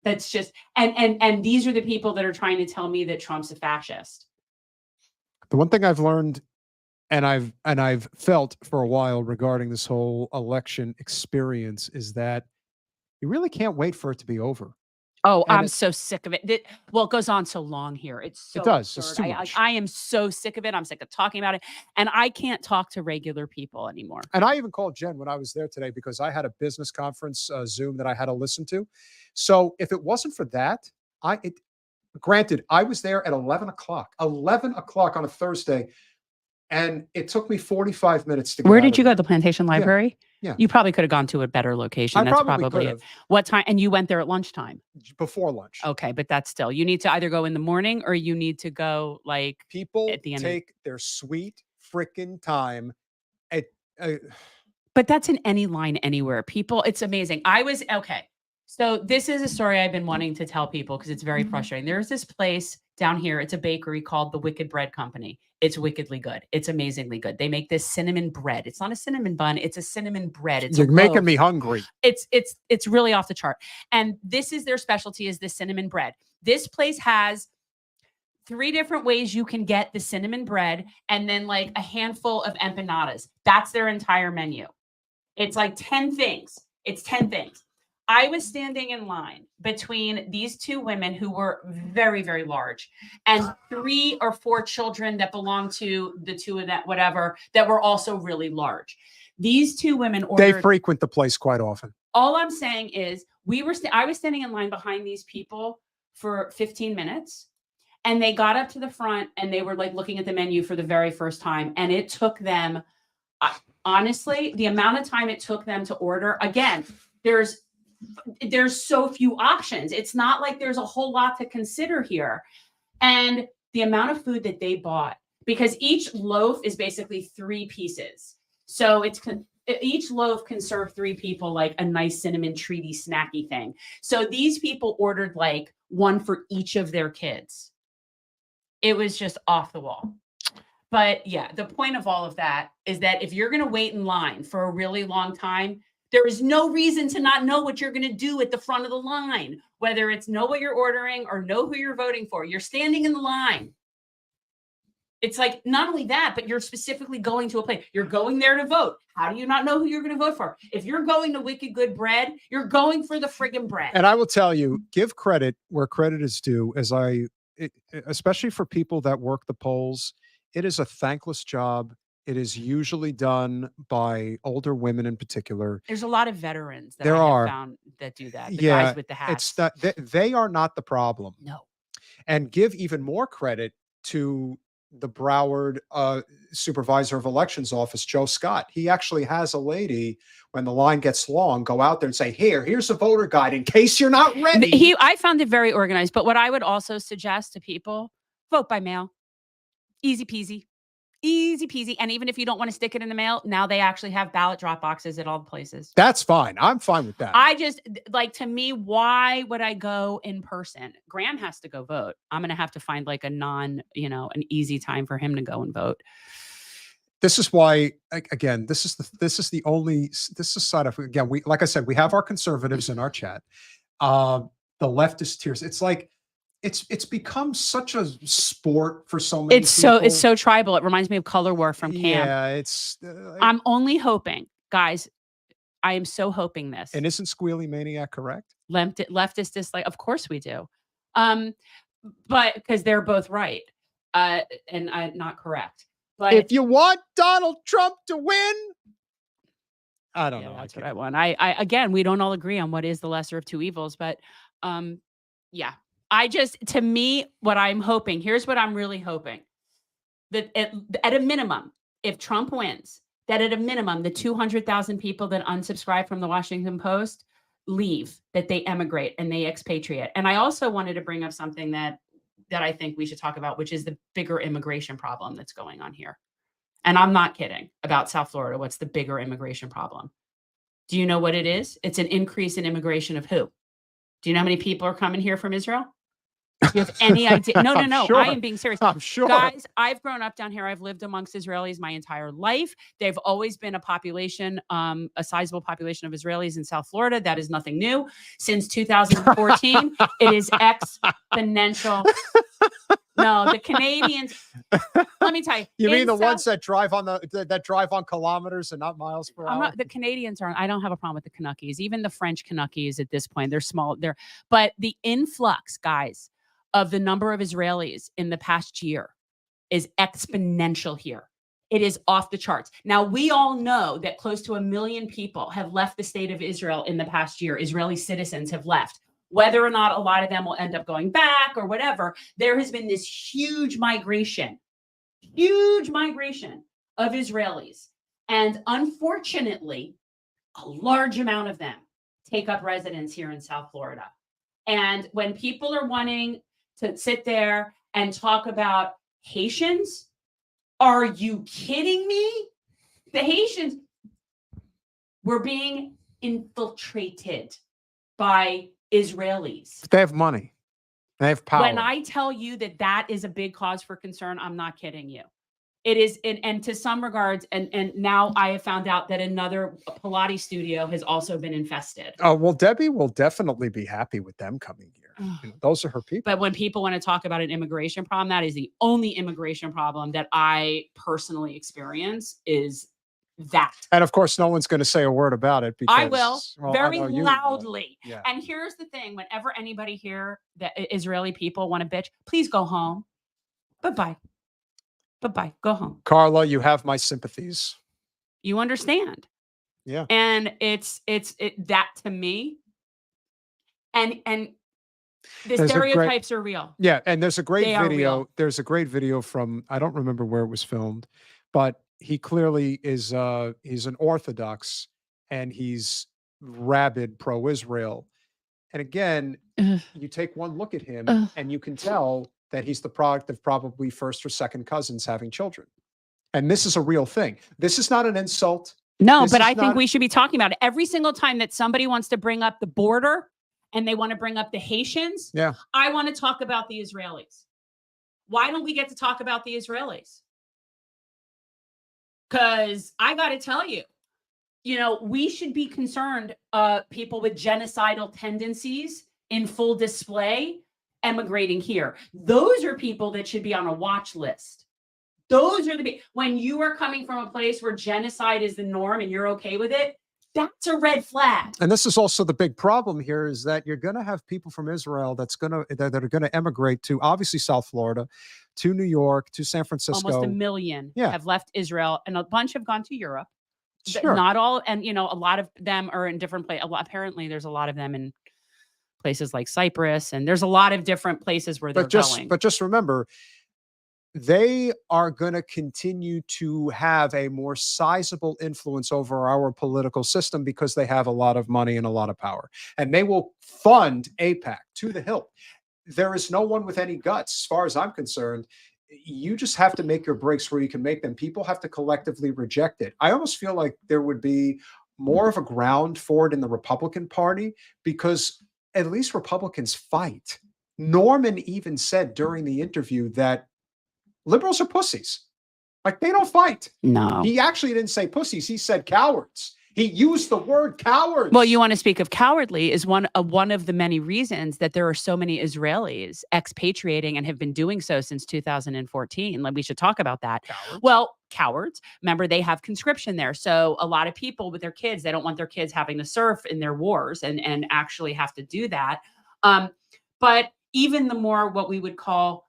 That's just, and these are the people that are trying to tell me that Trump's a fascist. The one thing I've learned and I've felt for a while regarding this whole election experience is that you really can't wait for it to be over. Oh, And I'm so sick of it. Well, it goes on so long here. It's so It does. It's absurd. too I much. am so sick of it. I'm sick of talking about it. And I can't talk to regular people anymore. And I even called Jen when I was there today because I had a business conference Zoom that I had to listen to. So if it wasn't for that, granted, I was there at 11 o'clock on a Thursday, and it took me 45 minutes to get Where out did of you go? there. The Plantation Library? Yeah. You probably could have gone to a better location. I That's probably probably could it. have. What time? And you went there at lunchtime. Before lunch. Okay, but that's still, you need to either go in the morning or you need to go like People at the end. take their sweet freaking time. But that's in any line anywhere. People, it's amazing. Okay. So this is a story I've been wanting to tell people because it's very frustrating. There's this place down here. It's a bakery called the Wicked Bread Company. It's wickedly good. It's amazingly good. They make this cinnamon bread. It's not a cinnamon bun. It's a cinnamon bread. It's You're a making loaf. me hungry. It's really off the chart. And this is their specialty, is the cinnamon bread. This place has 3 different ways you can get the cinnamon bread and then like a handful of empanadas. That's their entire menu. It's like 10 things. It's 10 things. I was standing in line between these 2 women who were very, very large and 3 or 4 children that belonged to the 2 of that, whatever, that were also really large. These 2 women ordered. They frequent the place quite often. All I'm saying is I was standing in line behind these people for 15 minutes and they got up to the front and they were like looking at the menu for the very first time. And it took them, honestly, the amount of time it took them to order, again, there's so few options. It's not like there's a whole lot to consider here. And the amount of food that they bought, because each loaf is basically 3 pieces. So each loaf can serve 3 people like a nice cinnamon treaty snacky thing. So these people ordered like 1 for each of their kids. It was just off the wall. But yeah, the point of all of that is that if you're going to wait in line for a really long time, there is no reason to not know what you're going to do at the front of the line, whether it's know what you're ordering or know who you're voting for. You're standing in the line. It's like, not only that, but you're specifically going to a place. You're going there to vote. How do you not know who you're going to vote for? If you're going to Wicked Good Bread, you're going for the friggin' bread. And I will tell you, give credit where credit is due, especially for people that work the polls. It is a thankless job. It is usually done by older women in particular. There's a lot of veterans that There I have are. found that do that. The Yeah, guys with the hats. it's not, they are not the problem. No. And give even more credit to the Broward supervisor of elections office, Joe Scott. He actually has a lady, when the line gets long, go out there and say, here's a voter guide in case you're not ready. I found it very organized. But what I would also suggest to people, vote by mail. Easy peasy. Easy peasy. And even if you don't want to stick it in the mail, now they actually have ballot drop boxes at all the places. That's fine. I'm fine with that. I just, like, to me, why would I go in person? Graham has to go vote. I'm going to have to find like an easy time for him to go and vote. This is why, again, this is side of, again, like I said, we have our conservatives in our chat. The leftist tiers. It's like, it's become such a sport for so many people. It's so tribal. It reminds me of Color War from camp. Yeah, I'm only hoping, guys, I am so hoping this. And isn't Squealy Maniac correct? Leftist dislike, of course we do. But because they're both right. And I'm not correct. But if you want Donald Trump to win, I don't know. That's what I want. I again, we don't all agree on what is the lesser of 2 evils, but yeah. To me, what I'm hoping, here's what I'm really hoping, that at a minimum, if Trump wins, that at a minimum, the 200,000 people that unsubscribe from the Washington Post leave, that they emigrate and they expatriate. And I also wanted to bring up something that I think we should talk about, which is the bigger immigration problem that's going on here. And I'm not kidding about South Florida. What's the bigger immigration problem? Do you know what it is? It's an increase in immigration of who? Do you know how many people are coming here from Israel? Do you have any idea? No. Sure. I am being serious. I'm sure. Guys, I've grown up down here. I've lived amongst Israelis my entire life. They've always been a population, a sizable population of Israelis in South Florida. That is nothing new. Since 2014, it is exponential. No, the Canadians. Let me tell you. You mean in the South- ones that drive on that drive on kilometers and not miles per I'm hour? not, the Canadians aren't. I don't have a problem with the Canuckies. Even the French Canuckies at this point, they're small. But the influx, guys, of the number of Israelis in the past year is exponential here. It is off the charts. Now, we all know that close to 1 million people have left the state of Israel in the past year. Israeli citizens have left. Whether or not a lot of them will end up going back or whatever, there has been this huge migration of Israelis. And unfortunately, a large amount of them take up residence here in South Florida. And when people are wanting to sit there and talk about Haitians, are you kidding me? The Haitians were being infiltrated by Israelis. They have money. They have power. When I tell you that that is a big cause for concern, I'm not kidding you. It is, and to some regards, and now I have found out that another Pilates studio has also been infested. Oh, well, Debbie will definitely be happy with them coming here. You know, those are her people. But when people want to talk about an immigration problem, that is the only immigration problem that I personally experience is that. And of course, no one's going to say a word about it because I will, well, very I know you will. loudly. Yeah. And here's the thing, whenever anybody here, that Israeli people want to bitch, please go home. Bye-bye. Bye-bye. Go home. Carla, you have my sympathies. You understand? Yeah. And it's that to me. And the There's a great- stereotypes are real. Yeah, and there's a great They are video. real. There's a great video from, I don't remember where it was filmed, but he clearly is he's an Orthodox and he's rabid pro-Israel. And again, you take one look at him and you can tell that he's the product of probably first or second cousins having children. And this is a real thing. This is not an insult. No, This but is I think not- we should be talking about it. Every single time that somebody wants to bring up the border and they want to bring up the Haitians, Yeah. I want to talk about the Israelis. Why don't we get to talk about the Israelis? Because I got to tell you, we should be concerned, people with genocidal tendencies in full display emigrating here. Those are people that should be on a watch list. Those are when you are coming from a place where genocide is the norm and you're okay with it, that's a red flag. And this is also the big problem here is that you're going to have people from Israel that are going to emigrate to obviously South Florida, to New York, to San Francisco. Almost 1 million have left Israel, and a bunch have gone to Europe. Sure. Not all, and a lot of them are in different places. Apparently, there's a lot of them in places like Cyprus, and there's a lot of different places where they're going. But just remember, they are going to continue to have a more sizable influence over our political system because they have a lot of money and a lot of power. And they will fund AIPAC to the hilt. There is no one with any guts, as far as I'm concerned. You just have to make your breaks where you can make them. People have to collectively reject it. I almost feel like there would be more of a ground for it in the Republican Party because at least Republicans fight. Norman even said during the interview that liberals are pussies. Like they don't fight. No. He actually didn't say pussies. He said cowards. He used the word cowards. Well, you want to speak of cowardly is one of the many reasons that there are so many Israelis expatriating and have been doing so since 2014. Like we should talk about that. Cowards. Well, cowards. Remember, they have conscription there. So a lot of people with their kids, they don't want their kids having to serve in their wars and actually have to do that. But even the more what we would call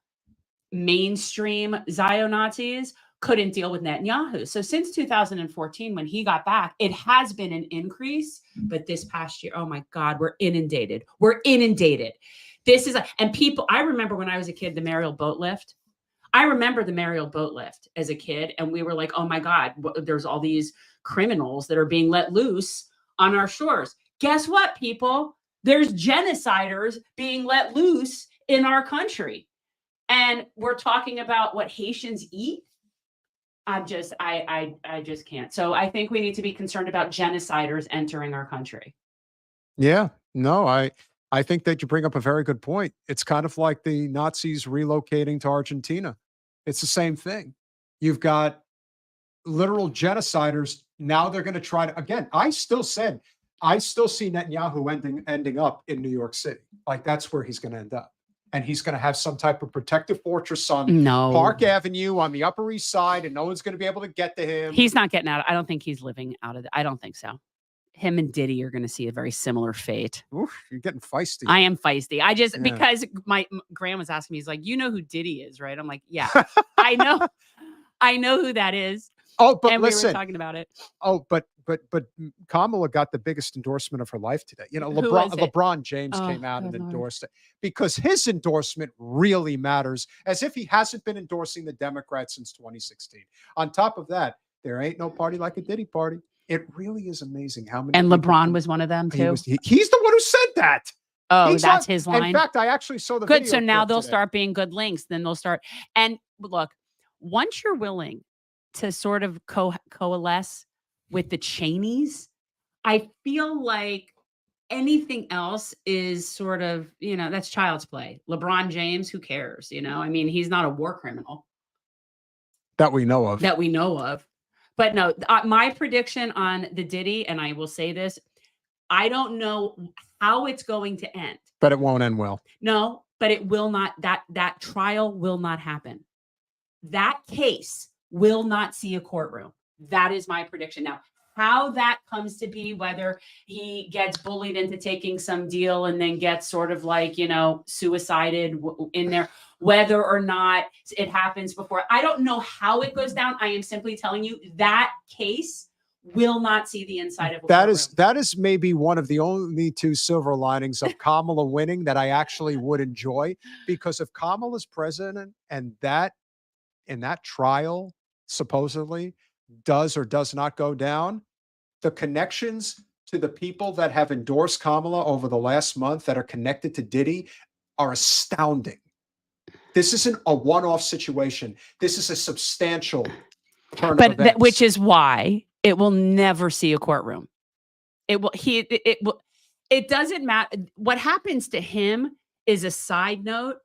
mainstream Zio-Nazis couldn't deal with Netanyahu. So since 2014, when he got back, it has been an increase. But this past year, oh my God, we're inundated. We're inundated. This is, and people, I remember when I was a kid, the Mariel boat lift. I remember the Mariel boat lift as a kid. And we were like, oh my God, there's all these criminals that are being let loose on our shores. Guess what, people? There's genociders being let loose in our country. And we're talking about what Haitians eat. I just can't. So I think we need to be concerned about genociders entering our country. Yeah, no, I think that you bring up a very good point. It's kind of like the Nazis relocating to Argentina. It's the same thing. You've got literal genociders. Now they're going to try to, again, I still see Netanyahu ending up in New York City. Like that's where he's going to end up. and he's going to have some type of protective fortress on Park Avenue on the Upper East Side, and no one's going to be able to get to him. He's not getting out. I don't think he's living out of it. I don't think so. Him and Diddy are going to see a very similar fate. Oof, you're getting feisty. I am feisty. I just, because my Graham was asking me, he's like, you know who Diddy is, right? I'm like, yeah, I know who that is. Oh, but and listen, we were talking about it. Oh, but Kamala got the biggest endorsement of her life today. You know, Who was it? LeBron James came out and endorsed it because his endorsement really matters, as if he hasn't been endorsing the Democrats since 2016. On top of that, there ain't no party like a Diddy party. It really is amazing how many. And LeBron was one of them too. He's the one who said that. Oh, that's his line. In fact, I actually saw the good. video So now clip they'll today. start being good links. Then they'll start. And look, once you're willing to sort of coalesce with the Cheneys, I feel like anything else is sort of, that's child's play. LeBron James, who cares? I mean, he's not a war criminal that we know of. But no, my prediction on the Diddy, and I will say this, I don't know how it's going to end. But it won't end well. No, but it will not. That trial will not happen. That case will not see a courtroom. That is my prediction. Now, how that comes to be, whether he gets bullied into taking some deal and then gets sort of like, suicided in there, whether or not it happens before, I don't know how it goes down. I am simply telling you that case will not see the inside of a courtroom. That is maybe one of the only two silver linings of Kamala winning that I actually would enjoy, because if Kamala's president and that trial supposedly does or does not go down, the connections to the people that have endorsed Kamala over the last month that are connected to Diddy are astounding. This isn't a one-off situation. This is a substantial turn of events. Which is why it will never see a courtroom. It doesn't matter. What happens to him is a side note.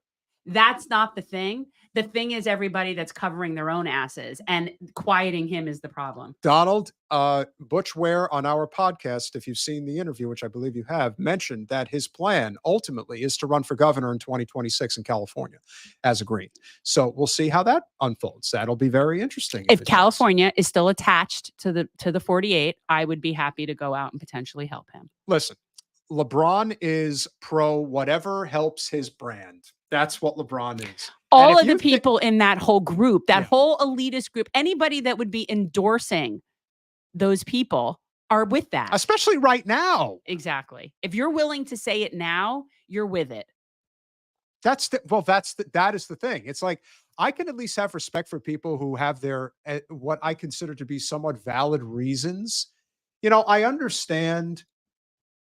That's not the thing. The thing is everybody that's covering their own asses, and quieting him is the problem. Donald, Butch Ware on our podcast, if you've seen the interview, which I believe you have, mentioned that his plan ultimately is to run for governor in 2026 in California as a Green. So we'll see how that unfolds. That'll be very interesting. If California is still attached to the 48, I would be happy to go out and potentially help him. Listen, LeBron is pro whatever helps his brand. That's what LeBron is. All of the people in that whole group, that whole elitist group, anybody that would be endorsing those people are with that. Especially right now. Exactly. If you're willing to say it now, you're with it. That is the thing. It's like, I can at least have respect for people who have their, what I consider to be somewhat valid reasons. I understand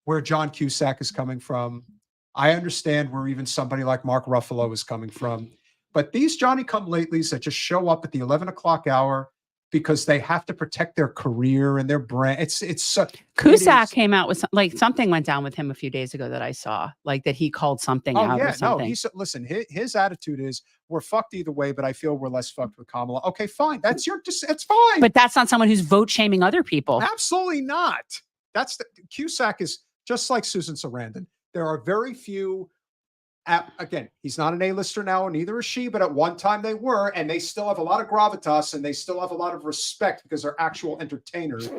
where John Cusack is coming from. I understand where even somebody like Mark Ruffalo is coming from. But these Johnny-come-latelys that just show up at the 11 o'clock hour because they have to protect their career and their brand. Cusack came out with something went down with him a few days ago that I saw, like that he called something out or something. No, he said, listen, his attitude is, we're fucked either way, but I feel we're less fucked with Kamala. Okay, fine. It's fine. But that's not someone who's vote shaming other people. Absolutely not. Cusack is just like Susan Sarandon. There are very few. Again, he's not an A-lister now, and neither is she, but at one time they were, and they still have a lot of gravitas, and they still have a lot of respect because they're actual entertainers,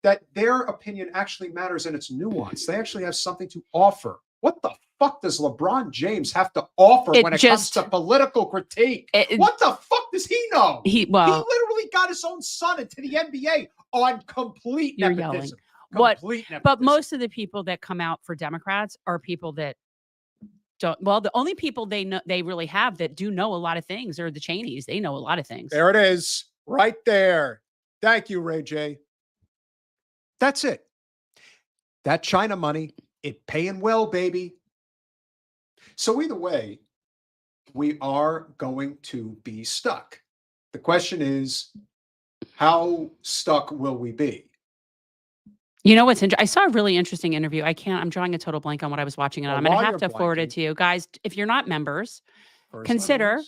that their opinion actually matters and it's nuanced. They actually have something to offer. What the fuck does LeBron James have to offer when it comes to political critique? What the fuck does he know? He literally got his own son into the NBA on complete nepotism. But most of the people that come out for Democrats are people that don't. Well, the only people they really have that do know a lot of things are the Cheneys. They know a lot of things. There it is, right there. Thank you, Ray J. That's it. That China money, it paying well, baby. So either way, we are going to be stuck. The question is, how stuck will we be? You know what's interesting? I saw a really interesting interview. I'm drawing a total blank on what I was watching, and I'm going to have to forward it to you guys. If you're not members, consider.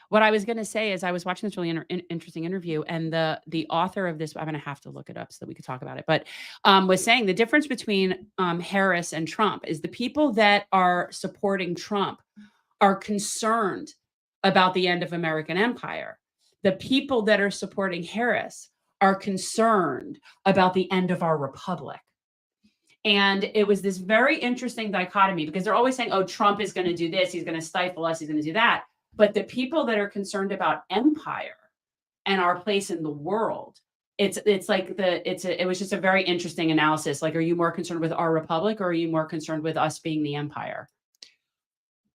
What I was going to say is I was watching this really interesting interview, and the author of this, I'm going to have to look it up so that we could talk about it, but was saying the difference between Harris and Trump is the people that are supporting Trump are concerned about the end of American empire. The people that are supporting Harris are concerned about the end of our republic. And it was this very interesting dichotomy because they're always saying, oh, Trump is going to do this. He's going to stifle us. He's going to do that. But the people that are concerned about empire and our place in the world, it was just a very interesting analysis. Like, are you more concerned with our republic, or are you more concerned with us being the empire?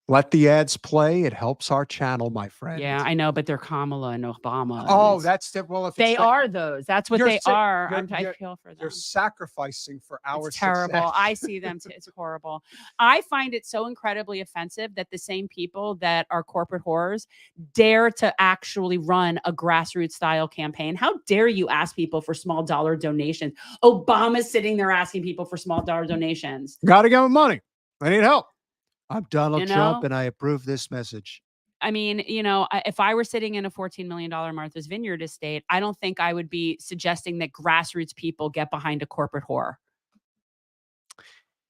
Let the ads play. It helps our channel, my friend. Yeah, I know, but they're Kamala and Obama. Oh, that's well. If they are those, that's what they are. I feel for them. They're sacrificing for our it's terrible. success. I see them too. It's horrible. I find it so incredibly offensive that the same people that are corporate whores dare to actually run a grassroots style campaign. How dare you ask people for small dollar donations? Obama's sitting there asking people for small dollar donations. Got to give them money. I need help. I'm Donald You know? Trump, and I approve this message. I mean, if I were sitting in a $14 million Martha's Vineyard estate, I don't think I would be suggesting that grassroots people get behind a corporate whore.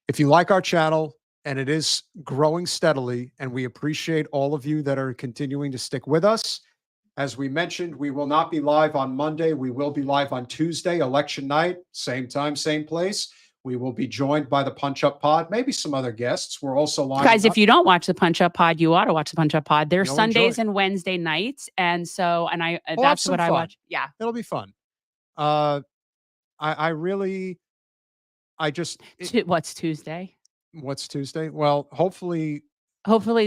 If you like our channel, and it is growing steadily, and we appreciate all of you that are continuing to stick with us. As we mentioned, we will not be live on Monday. We will be live on Tuesday, election night, same time, same place. We will be joined by the Punch Up Pod, maybe some other guests. We're also live. Guys, if you don't watch the Punch Up Pod, you ought to watch the Punch Up Pod. They're You'll Sundays enjoy it. and Wednesday nights. And so, and I, We'll have that's some what I fun. watch. Yeah. It'll be fun. I just. What's Tuesday? What's Tuesday? Well, hopefully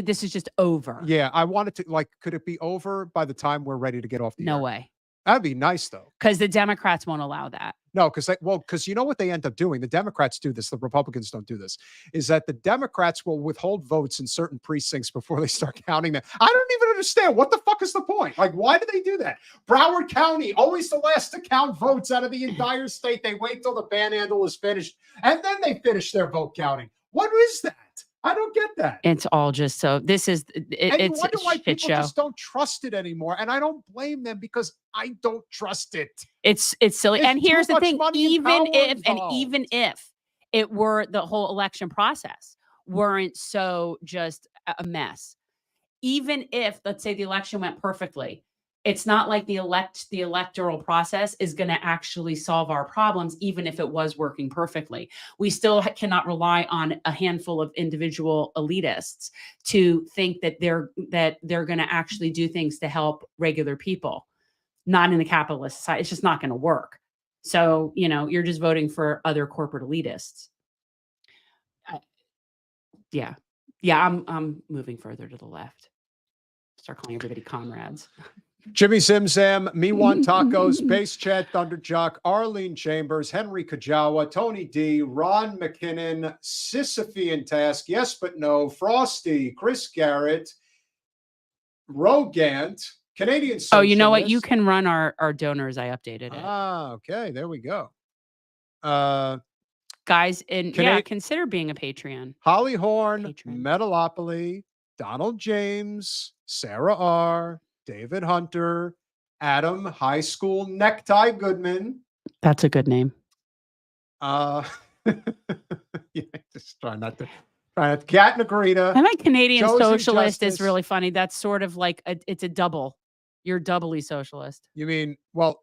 this is just over. Yeah. I wanted to, could it be over by the time we're ready to get off the air? No way. That'd be nice, though. Because the Democrats won't allow that. No, because you know what they end up doing? The Democrats do this. The Republicans don't do this. Is that the Democrats will withhold votes in certain precincts before they start counting them. I don't even understand. What the fuck is the point? Like, why do they do that? Broward County, always the last to count votes out of the entire state. They wait till the panhandle is finished, and then they finish their vote counting. What is that? I don't get that. It's all just so. This is it's you wonder why a shit people show. just don't trust it anymore, and I don't blame them because I don't trust it. It's silly. There's And here's too the much thing: money and even if it were the whole election process weren't so just a mess, even if, let's say, the election went perfectly, it's not like the electoral process is going to actually solve our problems, even if it was working perfectly. We still cannot rely on a handful of individual elitists to think that they're going to actually do things to help regular people. Not in the capitalist society. It's just not going to work. So, you're just voting for other corporate elitists. Yeah. I'm moving further to the left. Start calling everybody comrades. Jimmy Zimzam, Me Want Tacos, Base Chad Thunderjock, Arlene Chambers, Henry Kajawa, Tony D, Ron McKinnon, Sisyphean Task, Yes But No, Frosty, Chris Garrett, Rogant, Canadian Socialist. Oh, you know what? You can run our donors. I updated it. Okay. There we go. Guys, and consider being a Patreon. Holly Horn, Metalopoly, Donald James, Sarah R., David Hunter, Adam High School Necktie Goodman. That's a good name. Just try not to. Kat Negrita. I like Canadian Josie Socialist Justice. is really funny. That's sort of like it's a double. You're doubly socialist. You mean, well,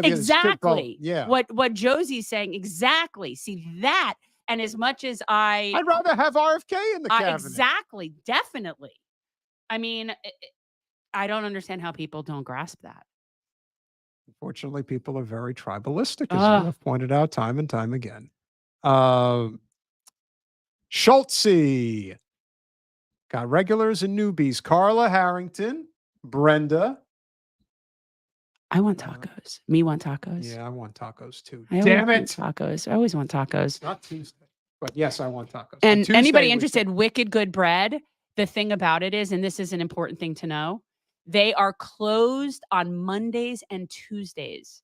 exactly. Yeah. What Josie's saying, exactly. See that, and as much as I'd rather have RFK in the cabinet. Exactly, definitely. I mean, I don't understand how people don't grasp that. Unfortunately, people are very tribalistic, as we have pointed out time and time again. Schultze got regulars and newbies. Carla Harrington, Brenda. I want tacos. Me want tacos. Yeah, I want tacos too. I Damn it. Tacos. I always want tacos. Not Tuesday, but yes, I want tacos. And Tuesday anybody we interested, Wicked Good Bread, the thing about it is, and this is an important thing to know, they are closed on Mondays and Tuesdays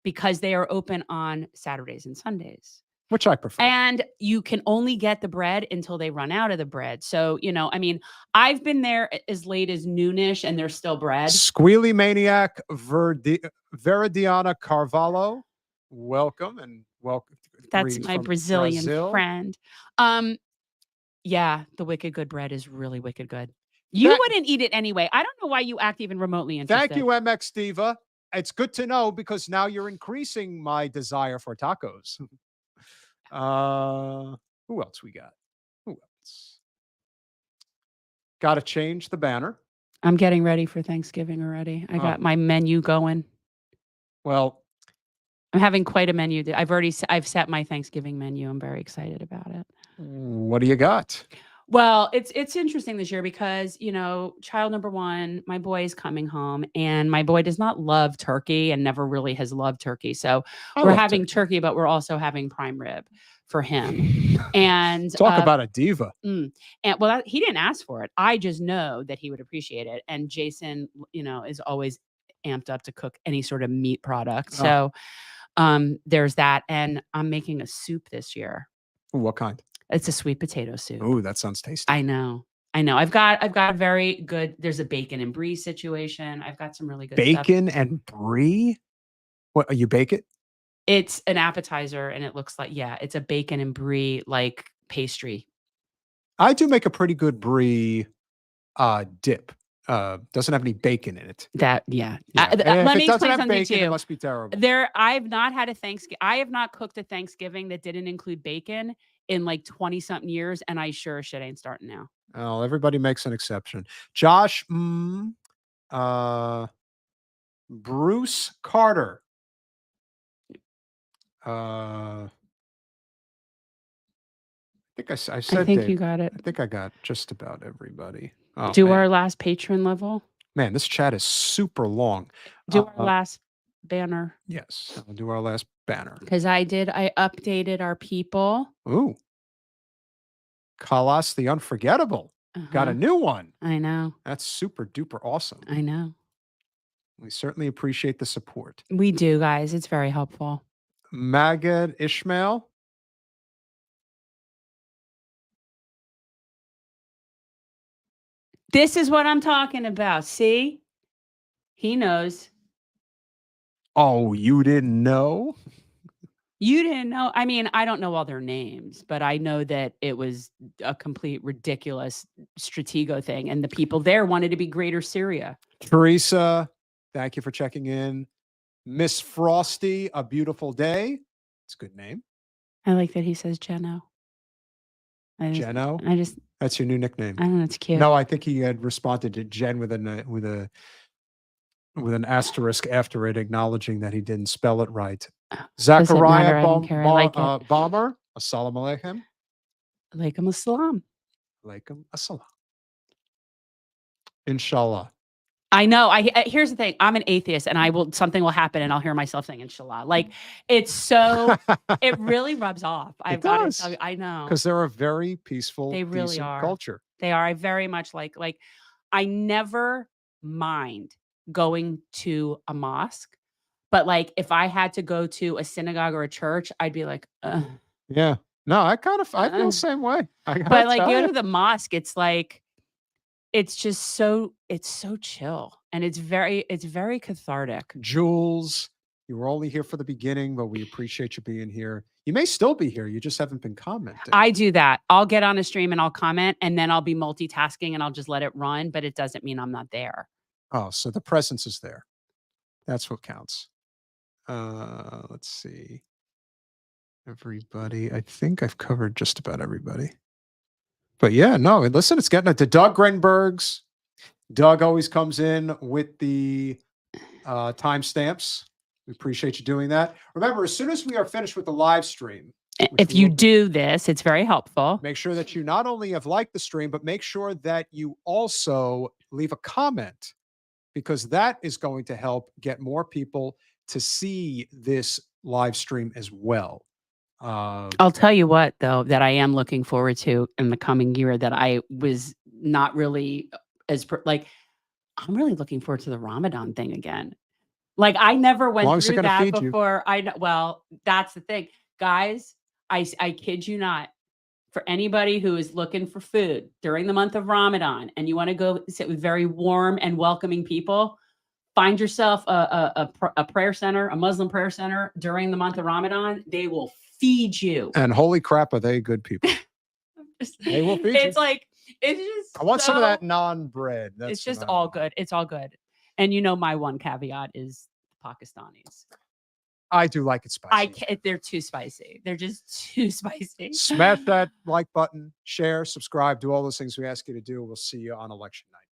because they are open on Saturdays and Sundays. which I prefer. And you can only get the bread until they run out of the bread. So, I mean, I've been there as late as noonish and there's still bread. Squealy Maniac Veridiana Carvalho, welcome and welcome. That's Greetings my from Brazilian Brazil. friend. Yeah, the wicked good bread is really wicked good. You wouldn't eat it anyway. I don't know why you act even remotely interested. Thank you, MX Diva. It's good to know because now you're increasing my desire for tacos. Who else we got? Who else? Got to change the banner. I'm getting ready for Thanksgiving already. I got my menu going. Well, I'm having quite a menu. I've set my Thanksgiving menu. I'm very excited about it. What do you got? Well, it's interesting this year because, child number one, my boy is coming home and my boy does not love turkey and never really has loved turkey. So we're having turkey, but we're also having prime rib for him. And talk about a diva. And he didn't ask for it. I just know that he would appreciate it. And Jason, is always amped up to cook any sort of meat product. So there's that. And I'm making a soup this year. What kind? It's a sweet potato soup. Oh, that sounds tasty. I know. I've got a very good. There's a bacon and brie situation. I've got some really good bacon stuff. And brie. What you bake it? It's an appetizer, and it looks like it's a bacon and brie like pastry. I do make a pretty good brie dip. Doesn't have any bacon in it. Let me explain something to you. It must be terrible. I've not had a Thanksgiving. I have not cooked a Thanksgiving that didn't include bacon in like 20 something years, and I sure as shit ain't starting now. Oh, everybody makes an exception. Josh, Bruce Carter. I think I said. I think you got it. I think I got just about everybody. Do our last patron level. Man, this chat is super long. Do our last banner. Yes, I'll do our last banner. Because I updated our people. Ooh. Kalas the Unforgettable. Got a new one. I know. That's super duper awesome. I know. We certainly appreciate the support. We do, guys. It's very helpful. Magad Ishmael. This is what I'm talking about. See? He knows. Oh, you didn't know? You didn't know? I mean, I don't know all their names, but I know that it was a complete ridiculous Stratego thing. And the people there wanted to be Greater Syria. Teresa, thank you for checking in. Miss Frosty, a beautiful day. It's a good name. I like that he says Jeno. Jeno? That's your new nickname. I know, it's cute. No, I think he had responded to Jen with an asterisk after it, acknowledging that he didn't spell it right. Zachariah Bomber, assalamu alaikum. Alaikum assalam. Alaikum assalam. Inshallah. I know. Here's the thing. I'm an atheist, and something will happen, and I'll hear myself saying Inshallah. Like it's so. It really rubs off. I've got to tell you. I know because they're a very peaceful, they really decent are. Culture. They are. I very much like. I never mind going to a mosque, but like if I had to go to a synagogue or a church, I'd be like, ugh. Yeah. No, I feel the same way. But like you go to the mosque, it's like. It's just so chill and it's very cathartic. Jules, you were only here for the beginning, but we appreciate you being here. You may still be here. You just haven't been commenting. I do that. I'll get on a stream and I'll comment and then I'll be multitasking and I'll just let it run, but it doesn't mean I'm not there. Oh, so the presence is there. That's what counts. Let's see. Everybody. I think I've covered just about everybody. But yeah, no, listen, it's getting to Doug Grenberg's. Doug always comes in with the timestamps. We appreciate you doing that. Remember, as soon as we are finished with the live stream, if you do this, it's very helpful. Make sure that you not only have liked the stream, but make sure that you also leave a comment because that is going to help get more people to see this live stream as well. I'll tell you what, though, that I am looking forward to in the coming year that I was not really I'm really looking forward to the Ramadan thing again. Like I never went through that before. Well, that's the thing, guys. I kid you not. For anybody who is looking for food during the month of Ramadan and you want to go sit with very warm and welcoming people, find yourself a prayer center, a Muslim prayer center during the month of Ramadan. They will feed you. And holy crap, are they good people? They will feed you. It's like, it's just I want some of so- that non bread. It's just all good. It's all good. And you know, my one caveat is Pakistanis. I do like it spicy. I can't, they're too spicy. They're just too spicy. Smash that like button, share, subscribe, do all those things we ask you to do. We'll see you on election night.